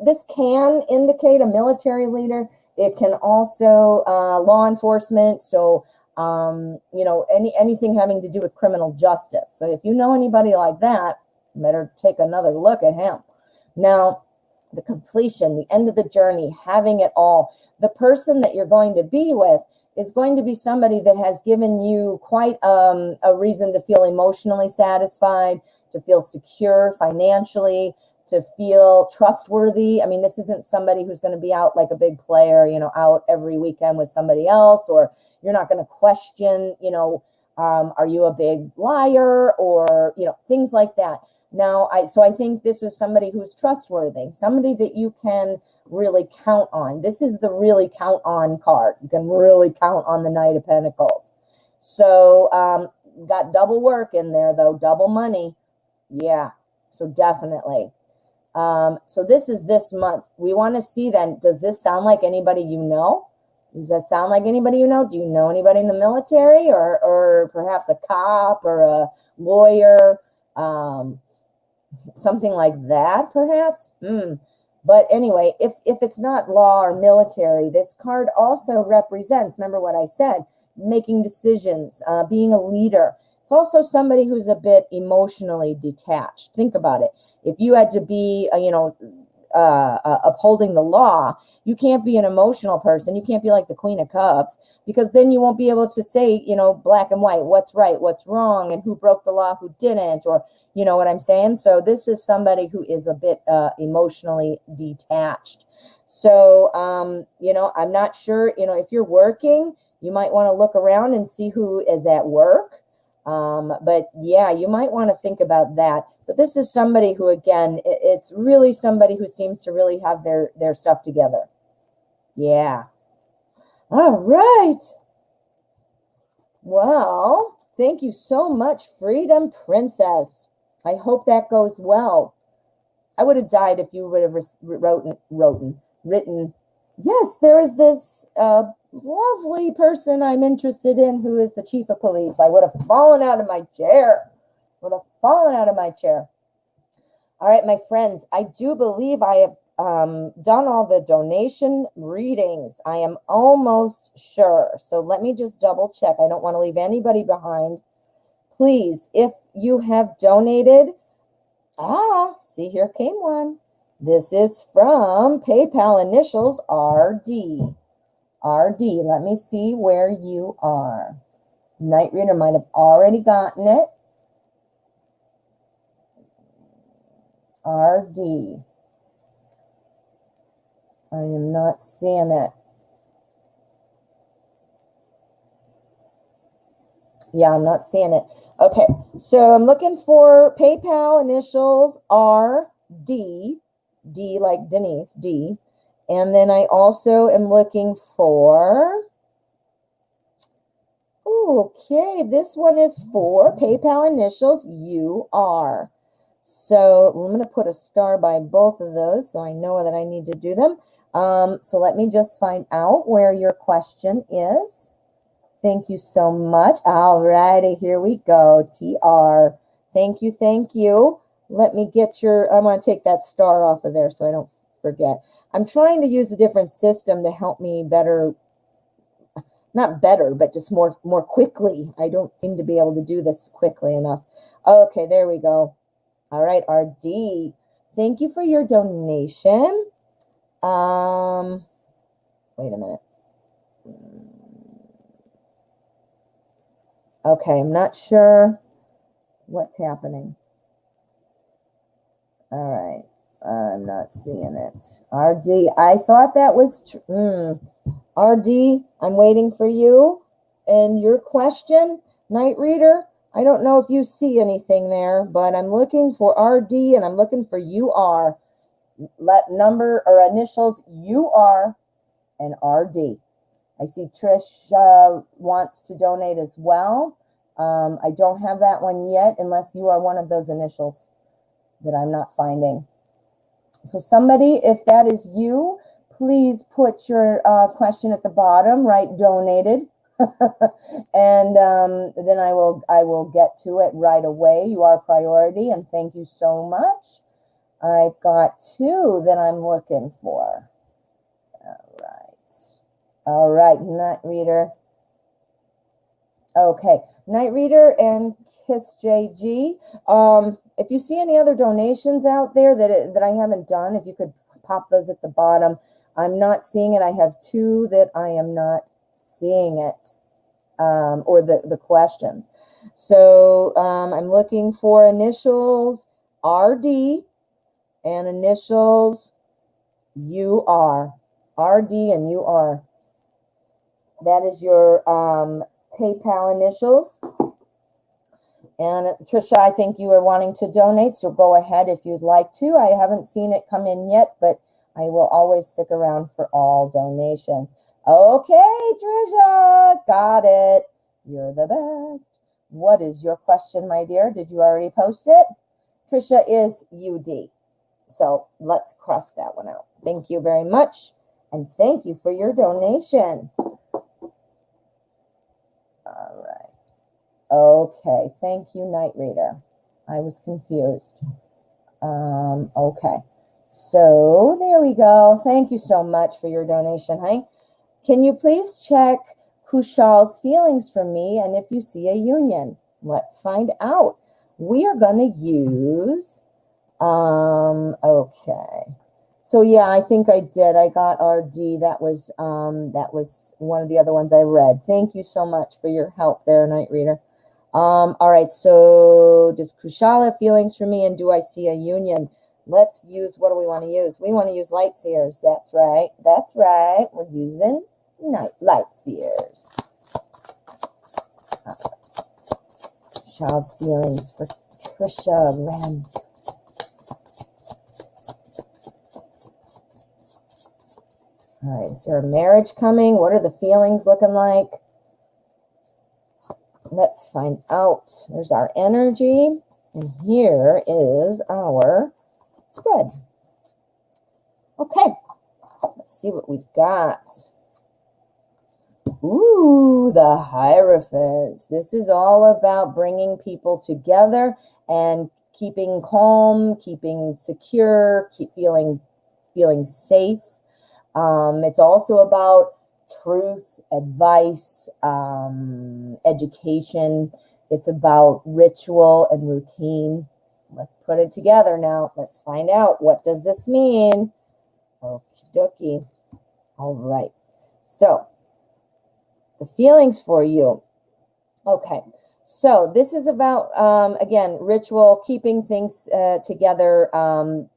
this can indicate a military leader. It can also law enforcement. So, anything having to do with criminal justice. So if you know anybody like that, you better take another look at him. Now, the completion, the end of the journey, having it all. The person that you're going to be with is going to be somebody that has given you quite a reason to feel emotionally satisfied, to feel secure financially, to feel trustworthy. I mean, this isn't somebody who's going to be out like a big player, you know, out every weekend with somebody else, or you're not going to question, you know, are you a big liar, or, you know, things like that. Now, so I think this is somebody who's trustworthy, somebody that you can really count on. This is the really count on card. You can really count on the Knight of Pentacles. So got double work in there, though, double money. Yeah, so definitely. So this is this month. We want to see then, does this sound like anybody you know? Does that sound like anybody you know? Do you know anybody in the military, or perhaps a cop or a lawyer? Something like that, perhaps. But anyway, if it's not law or military, this card also represents, remember what I said, making decisions, being a leader. It's also somebody who's a bit emotionally detached. Think about it. If you had to be, upholding the law, you can't be an emotional person. You can't be like the Queen of Cups, because then you won't be able to say, you know, black and white, what's right, what's wrong, and who broke the law, who didn't, or, you know what I'm saying? So this is somebody who is a bit emotionally detached. So, you know, I'm not sure, you know, if you're working, you might want to look around and see who is at work. But yeah, you might want to think about that. But this is somebody who, again, it's really somebody who seems to really have their stuff together. Yeah. All right. Well, thank you so much, Freedom Princess. I hope that goes well. I would have died if you would have written. Yes, there is this lovely person I'm interested in who is the chief of police. I would have fallen out of my chair. All right, my friends, I do believe I have done all the donation readings. I am almost sure. So let me just double check. I don't want to leave anybody behind. Please, if you have donated, see, here came one. This is from PayPal initials RD. RD, let me see where you are. Night Reader might have already gotten it. RD. I am not seeing it. Yeah, I'm not seeing it. Okay, so I'm looking for PayPal initials RD. D like Denise, D. And then I also am looking for, okay, this one is for PayPal initials UR. So I'm going to put a star by both of those so I know that I need to do them. So let me just find out where your question is. Thank you so much. All righty, here we go. TR. Thank you, thank you. Let me get I'm going to take that star off of there so I don't forget. I'm trying to use a different system to help me better, not better, but just more quickly. I don't seem to be able to do this quickly enough. Okay, there we go. All right, RD. Thank you for your donation. Wait a minute. Okay, I'm not sure what's happening. All right, I'm not seeing it. RD, I thought that was RD, I'm waiting for you. And your question, Night Reader, I don't know if you see anything there, but I'm looking for RD and I'm looking for UR. Let number or initials UR and RD. I see Trish wants to donate as well. I don't have that one yet unless you are one of those initials that I'm not finding. So somebody, if that is you, please put your question at the bottom, write donated. And then I will get to it right away. You are priority, and thank you so much. I've got two that I'm looking for. All right, Night Reader. Okay, Night Reader and Kiss JG. If you see any other donations out there that I haven't done, if you could pop those at the bottom. I'm not seeing it. I have two that I am not seeing it, or the questions. So I'm looking for initials RD And initials, UR. RD and UR. That is your PayPal initials. And Trisha, I think you are wanting to donate, so go ahead if you'd like to. I haven't seen it come in yet, but I will always stick around for all donations. Okay, Trisha, got it. You're the best. What is your question, my dear? Did you already post it? Trisha is UD. So let's cross that one out. Thank you very much. And thank you for your donation. All right. Okay, thank you, Night Reader. I was confused. Okay, so there we go. Thank you so much for your donation, honey. Can you please check Kushal's feelings for me and if you see a union? Let's find out. We are going to use, okay. So yeah, I think I did. I got RD. That was one of the other ones I read. Thank you so much for your help there, Night Reader. All right, so does Kushala have feelings for me and do I see a union? Let's use, what do we want to use? We want to use light seers. That's right. That's right. We're using light seers. Kushala's feelings for Trisha Ren. All right, is there a marriage coming? What are the feelings looking like? Let's find out. There's our energy, and here is our spread. Okay, let's see what we've got. Ooh, the Hierophant. This is all about bringing people together and keeping calm, keeping secure, feeling safe. It's also about truth, advice, education. It's about ritual and routine. Let's put it together now. Let's find out, what does this mean? Okie dokie. All right. So the feelings for you. Okay. So this is about, again, ritual, keeping things together.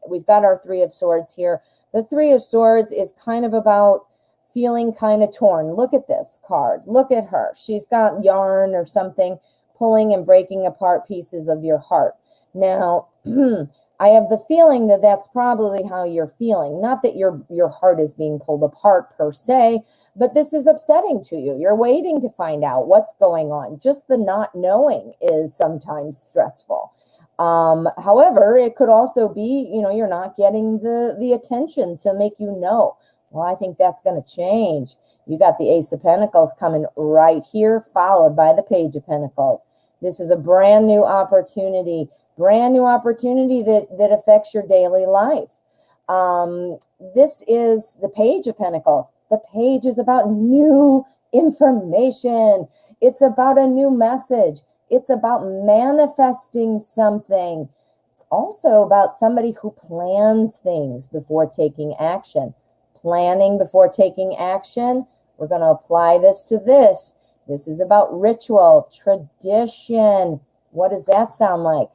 We've got our Three of Swords here. The Three of Swords is kind of about feeling kind of torn. Look at this card. Look at her. She's got yarn or something pulling and breaking apart pieces of your heart. Now, I have the feeling that that's probably how you're feeling. Not that your heart is being pulled apart per se, but this is upsetting to you. You're waiting to find out what's going on. Just the not knowing is sometimes stressful. However, it could also be, you're not getting the attention to make you know. Well, I think that's going to change. You got the Ace of Pentacles coming right here, followed by the Page of Pentacles. This is a brand new opportunity that affects your daily life. This is the Page of Pentacles. The Page is about new information. It's about a new message. It's about manifesting something. It's also about somebody who plans things before taking action. Planning before taking action. We're going to apply this to this. This is about ritual, tradition. What does that sound like?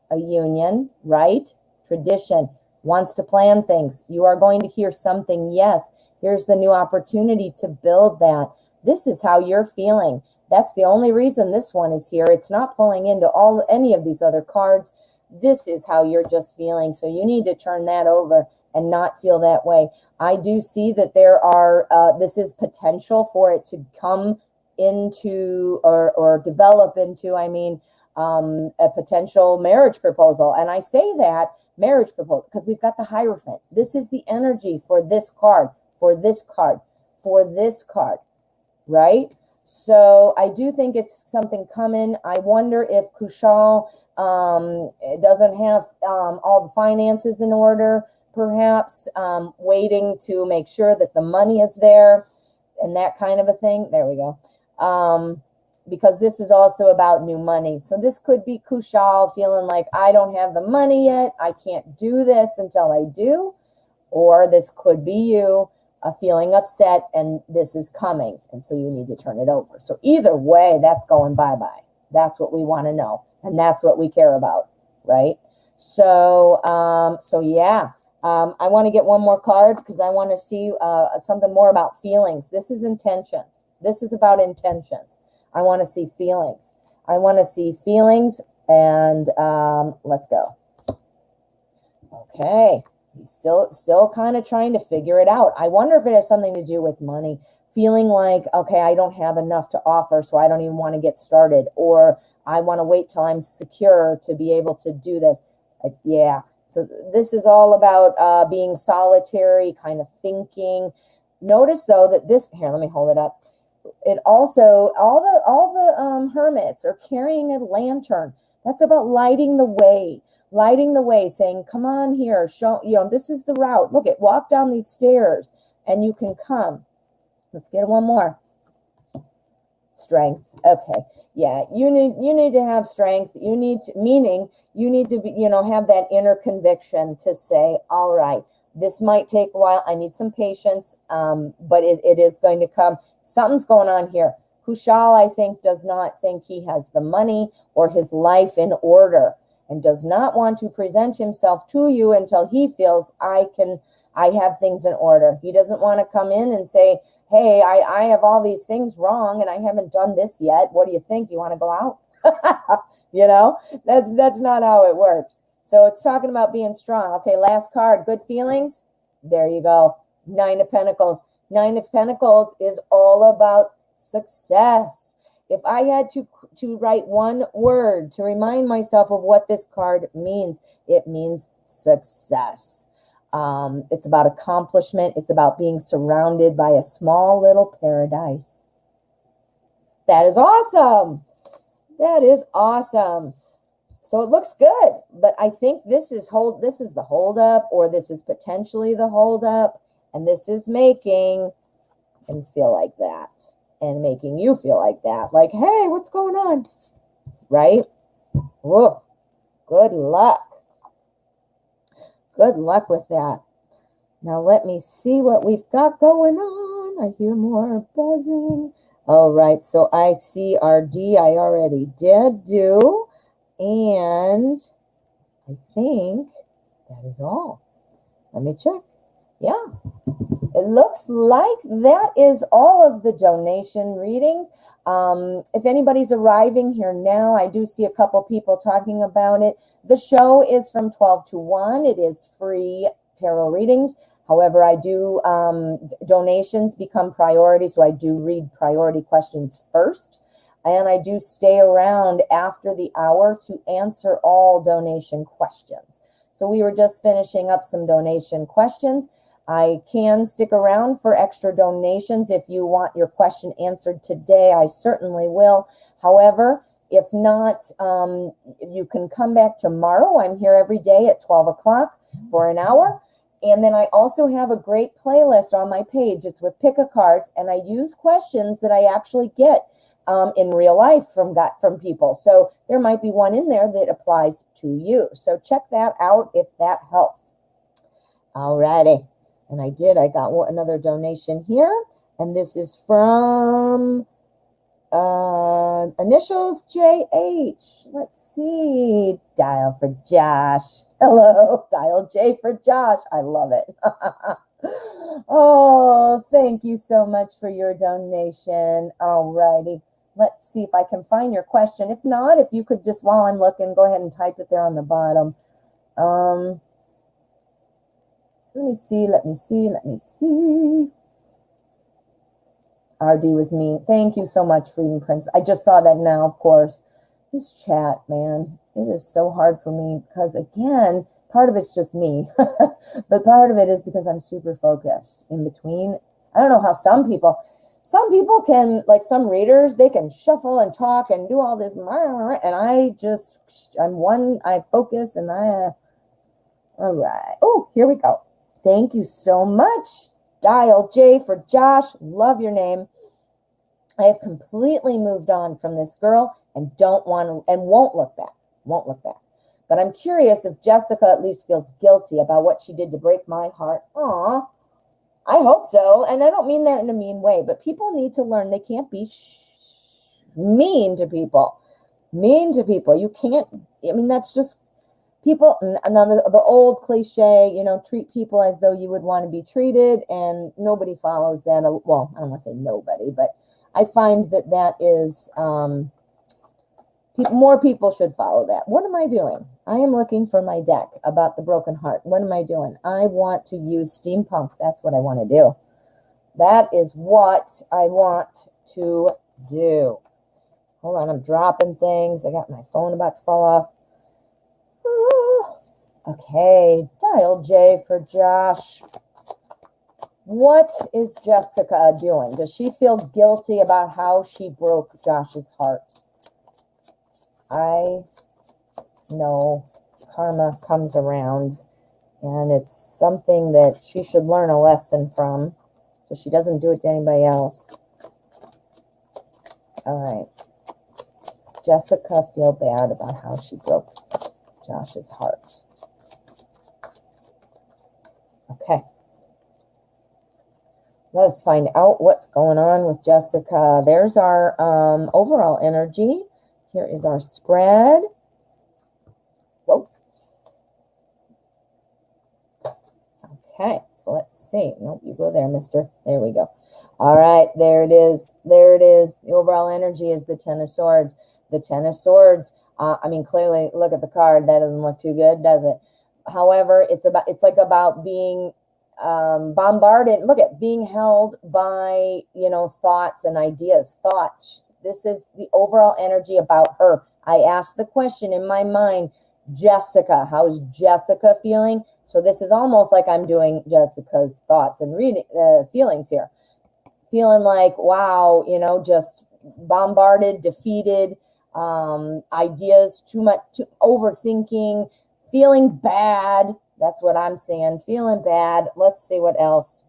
A union, right? Tradition. Wants to plan things. You are going to hear something. Yes, here's the new opportunity to build that. This is how you're feeling. That's the only reason this one is here. It's not pulling into any of these other cards. This is how you're just feeling. So you need to turn that over and not feel that way. I do see that there are, this is potential for it to come into or develop into, a potential marriage proposal. And I say that marriage proposal because we've got the Hierophant. This is the energy for this card, for this card, for this card, right? So I do think it's something coming. I wonder if Kushal doesn't have all the finances in order, perhaps waiting to make sure that the money is there and that kind of a thing. There we go. Because this is also about new money. So this could be Kushal feeling like, I don't have the money yet. I can't do this until I do. Or this could be you feeling upset and this is coming. And so you need to turn it over. So either way, that's going bye-bye. That's what we want to know. And that's what we care about, right? So, yeah. I want to get one more card because I want to see something more about feelings. This is intentions. This is about intentions. I want to see feelings. I want to see feelings, and let's go. Okay, he's still kind of trying to figure it out. I wonder if it has something to do with money. Feeling like, okay, I don't have enough to offer, so I don't even want to get started, or I want to wait till I'm secure to be able to do this. Yeah. So this is all about being solitary, kind of thinking. Notice though that this, here, let me hold it up. It also, all the hermits are carrying a lantern. That's about lighting the way, saying, come on here, show, this is the route. Look, walk down these stairs and you can come. Let's get one more. Strength. Okay. Yeah, you need to have strength. You need to be, have that inner conviction to say, all right, this might take a while. I need some patience, but it is going to come. Something's going on here. Kushal, I think, does not think he has the money or his life in order, and does not want to present himself to you until he feels I have things in order. He doesn't want to come in and say, hey, I have all these things wrong and I haven't done this yet. What do you think? You want to go out? That's not how it works. So it's talking about being strong. Okay, last card, good feelings. There you go. 9 of Pentacles. 9 of Pentacles is all about success. If I had to write one word to remind myself of what this card means, it means success. It's about accomplishment. It's about being surrounded by a small little paradise. That is awesome. That is awesome. So it looks good, but I think this is the holdup, or this is potentially the holdup, and this is making him feel like that, and making you feel like that. Like, hey, what's going on? Right? Whoa. Good luck. Good luck with that. Now let me see what we've got going on. I hear more buzzing. All right, so I see RD I already did do. And I think that is all. Let me check. Yeah, it looks like that is all of the donation readings. If anybody's arriving here now, I do see a couple people talking about it. The show is from 12 to 1. It is free tarot readings. However, I do, donations become priority, so I do read priority questions first. And I do stay around after the hour to answer all donation questions. So we were just finishing up some donation questions. I can stick around for extra donations. If you want your question answered today, I certainly will. However, if not, you can come back tomorrow. I'm here every day at 12 o'clock for an hour. And then I also have a great playlist on my page. It's with pick-a-cards, and I use questions that I actually get in real life from people. So there might be one in there that applies to you. So check that out if that helps. Alrighty. And I got another donation here. And this is from initials JH. Let's see. Dial for Josh. Hello. Dial J for Josh. I love it. Oh, thank you so much for your donation. Alrighty. Let's see if I can find your question. If not, if you could just, while I'm looking, go ahead and type it there on the bottom. Let me see. RD was mean. Thank you so much, Freedom Prince. I just saw that now, of course. This chat, man, it is so hard for me because, again, part of it's just me. But part of it is because I'm super focused in between. I don't know how some people can, like some readers, they can shuffle and talk and do all this. And I focus and all right. Oh, here we go. Thank you so much. Dial J for Josh. Love your name. I have completely moved on from this girl and won't look back. But I'm curious if Jessica at least feels guilty about what she did to break my heart. Aw, I hope so. And I don't mean that in a mean way, but people need to learn they can't be mean to people. You can't, that's just, people, another the old cliche, you know, treat people as though you would want to be treated, and nobody follows that. Well, I don't want to say nobody, but I find that that is, more people should follow that. What am I doing? I am looking for my deck about the broken heart. What am I doing? I want to use steampunk. That's what I want to do. That is what I want to do. Hold on, I'm dropping things. I got my phone about to fall off. Okay, dial J for Josh. What is Jessica doing? Does she feel guilty about how she broke Josh's heart? I know karma comes around, and it's something that she should learn a lesson from, so she doesn't do it to anybody else. All right. Jessica feel bad about how she broke Josh's heart. Okay. Let us find out what's going on with Jessica. There's our overall energy. Here is our spread. Whoa. Okay, so let's see. Nope, you go there, mister. There we go. All right, there it is. There it is. The overall energy is the Ten of Swords. The Ten of Swords, I mean, clearly, look at the card. That doesn't look too good, does it? However, it's like about being bombarded. Look at being held by, you know, thoughts and ideas. Thoughts. This is the overall energy about her. I asked the question in my mind, Jessica, how is Jessica feeling? So this is almost like I'm doing Jessica's thoughts and reading feelings here. Feeling like, wow, you know, just bombarded, defeated, ideas, too much, overthinking, feeling bad. That's what I'm saying. Feeling bad. Let's see what else.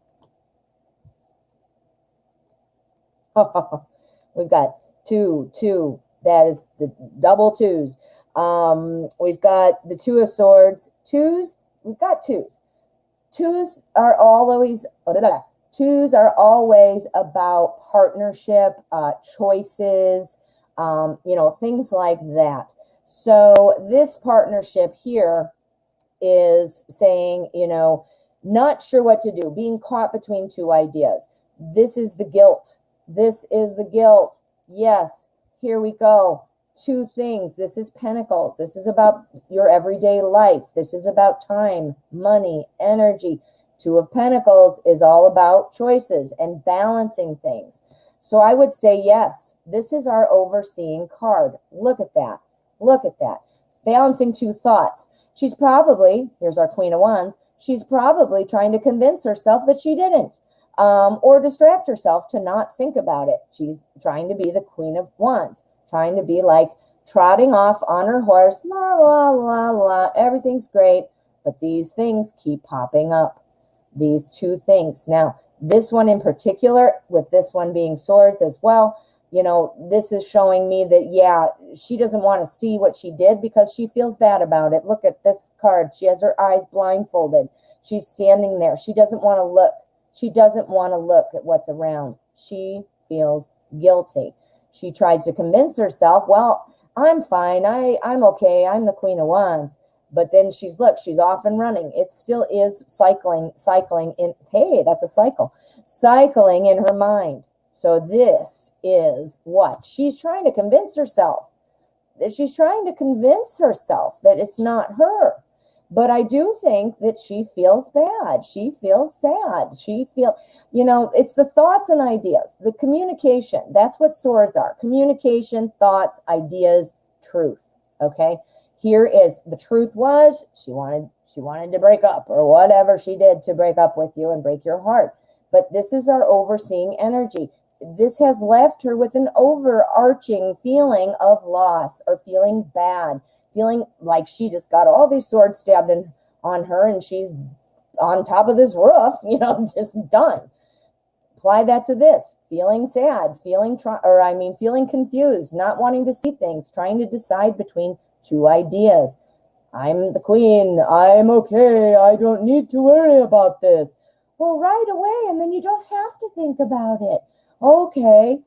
We've got two. That is the double twos. We've got the Two of Swords. Twos. We've got twos. Twos are always about partnership, choices, you know, things like that. So this partnership here is saying, you know, not sure what to do, being caught between two ideas. This is the guilt. This is the guilt. Yes, here we go. Two things. This is Pentacles. This is about your everyday life. This is about time, money, energy. Two of Pentacles is all about choices and balancing things. So I would say, yes, this is our overseeing card. Look at that. Look at that. Balancing two thoughts. She's probably, here's our Queen of Wands, she's probably trying to convince herself that she didn't, or distract herself to not think about it. She's trying to be the Queen of Wands, trying to be like trotting off on her horse, la, la, la, la, everything's great, but these things keep popping up. These two things. Now, this one in particular, with this one being swords as well, you know, this is showing me that, yeah, she doesn't want to see what she did because she feels bad about it. Look at this card. She has her eyes blindfolded. She's standing there. She doesn't want to look. She doesn't want to look at what's around. She feels guilty. She tries to convince herself, well, I'm fine. I'm okay. I'm the Queen of Wands. But then she's off and running. It still is cycling in, hey, that's a cycle. Cycling in her mind. So this is what? She's trying to convince herself. She's trying to convince herself that it's not her. But I do think that she feels bad. She feels sad. You know, it's the thoughts and ideas, the communication. That's what swords are. Communication, thoughts, ideas, truth. Okay? Here is the truth was she wanted to break up or whatever she did to break up with you and break your heart. But this is our overseeing energy. This has left her with an overarching feeling of loss or feeling bad, feeling like she just got all these swords stabbed on her and she's on top of this roof, you know, just done. Apply that to this, feeling sad, feeling confused, not wanting to see things, trying to decide between two ideas. I'm the queen. I'm okay. I don't need to worry about this. Well, right away, and then you don't have to think about it. Okay.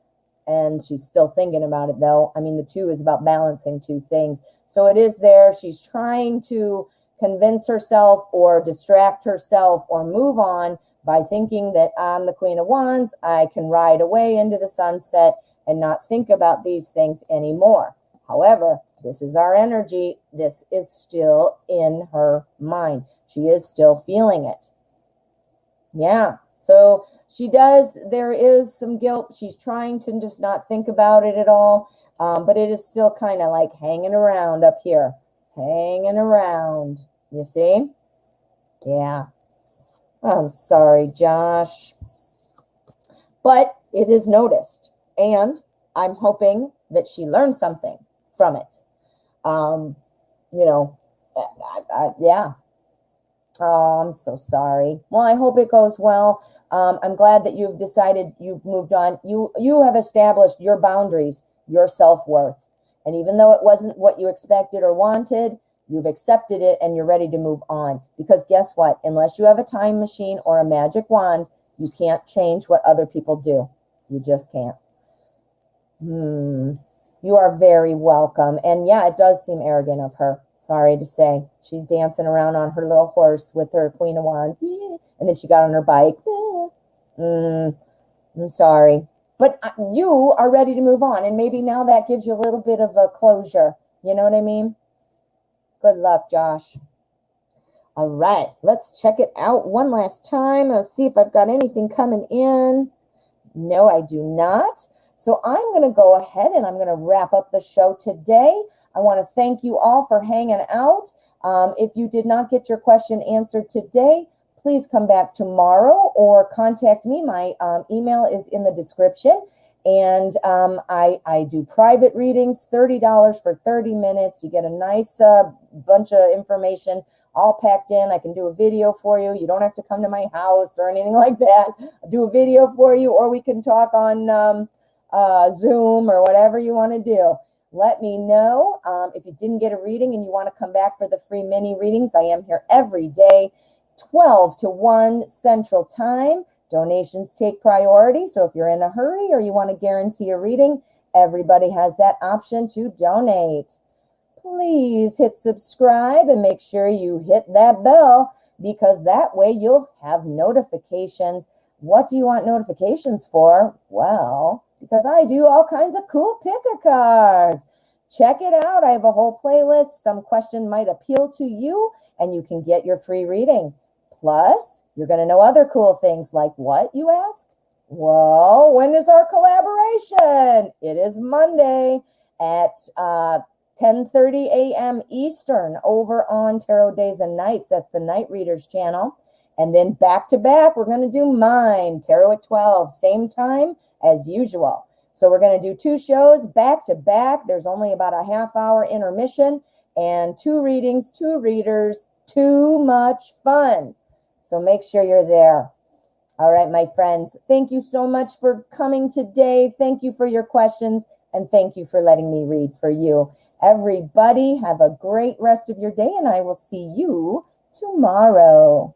and she's still thinking about it though. I mean, the 2 is about balancing 2 things. So it is there. She's trying to convince herself or distract herself or move on by thinking that I'm the Queen of Wands. I can ride away into the sunset and not think about these things anymore. However, this is our energy. This is still in her mind. She is still feeling it. Yeah. So there is some guilt. She's trying to just not think about it at all. But it is still kind of like hanging around up here. Hanging around. You see? Yeah. I'm sorry, Josh. But it is noticed. And I'm hoping that she learned something from it. Yeah. Oh, I'm so sorry. Well, I hope it goes well. I'm glad that you've decided you've moved on. You have established your boundaries, your self-worth. And even though it wasn't what you expected or wanted, you've accepted it and you're ready to move on. Because guess what? Unless you have a time machine or a magic wand, you can't change what other people do. You just can't. You are very welcome. And yeah, it does seem arrogant of her. Sorry to say. She's dancing around on her little horse with her Queen of Wands. And then she got on her bike. I'm sorry. But you are ready to move on. And maybe now that gives you a little bit of a closure. You know what I mean? Good luck, Josh. All right. Let's check it out one last time. Let's see if I've got anything coming in. No, I do not. So I'm going to go ahead and I'm going to wrap up the show today. I want to thank you all for hanging out. If you did not get your question answered today, please come back tomorrow or contact me. My email is in the description. And I do private readings, $30 for 30 minutes. You get a nice bunch of information all packed in. I can do a video for you. You don't have to come to my house or anything like that. I'll do a video for you, or we can talk on Zoom or whatever you want to do. Let me know if you didn't get a reading and you want to come back for the free mini readings. I am here every day, 12 to 1 Central Time. Donations take priority. So if you're in a hurry or you want to guarantee a reading, everybody has that option to donate. Please hit subscribe and make sure you hit that bell, because that way you'll have notifications. What do you want notifications for? Well, because I do all kinds of cool pick-a-cards. Check it out. I have a whole playlist. Some question might appeal to you, and you can get your free reading. Plus, you're going to know other cool things like what, you ask? Well, when is our collaboration? It is Monday at 10:30 a.m. Eastern over on Tarot Days and Nights. That's the Night Readers channel. And then back to back, we're going to do mine, Tarot at 12, same time as usual. So we're going to do 2 shows back to back. There's only about a half-hour intermission and 2 readings, 2 readers, too much fun. So make sure you're there. All right, my friends, thank you so much for coming today. Thank you for your questions, and thank you for letting me read for you. Everybody, have a great rest of your day, and I will see you tomorrow.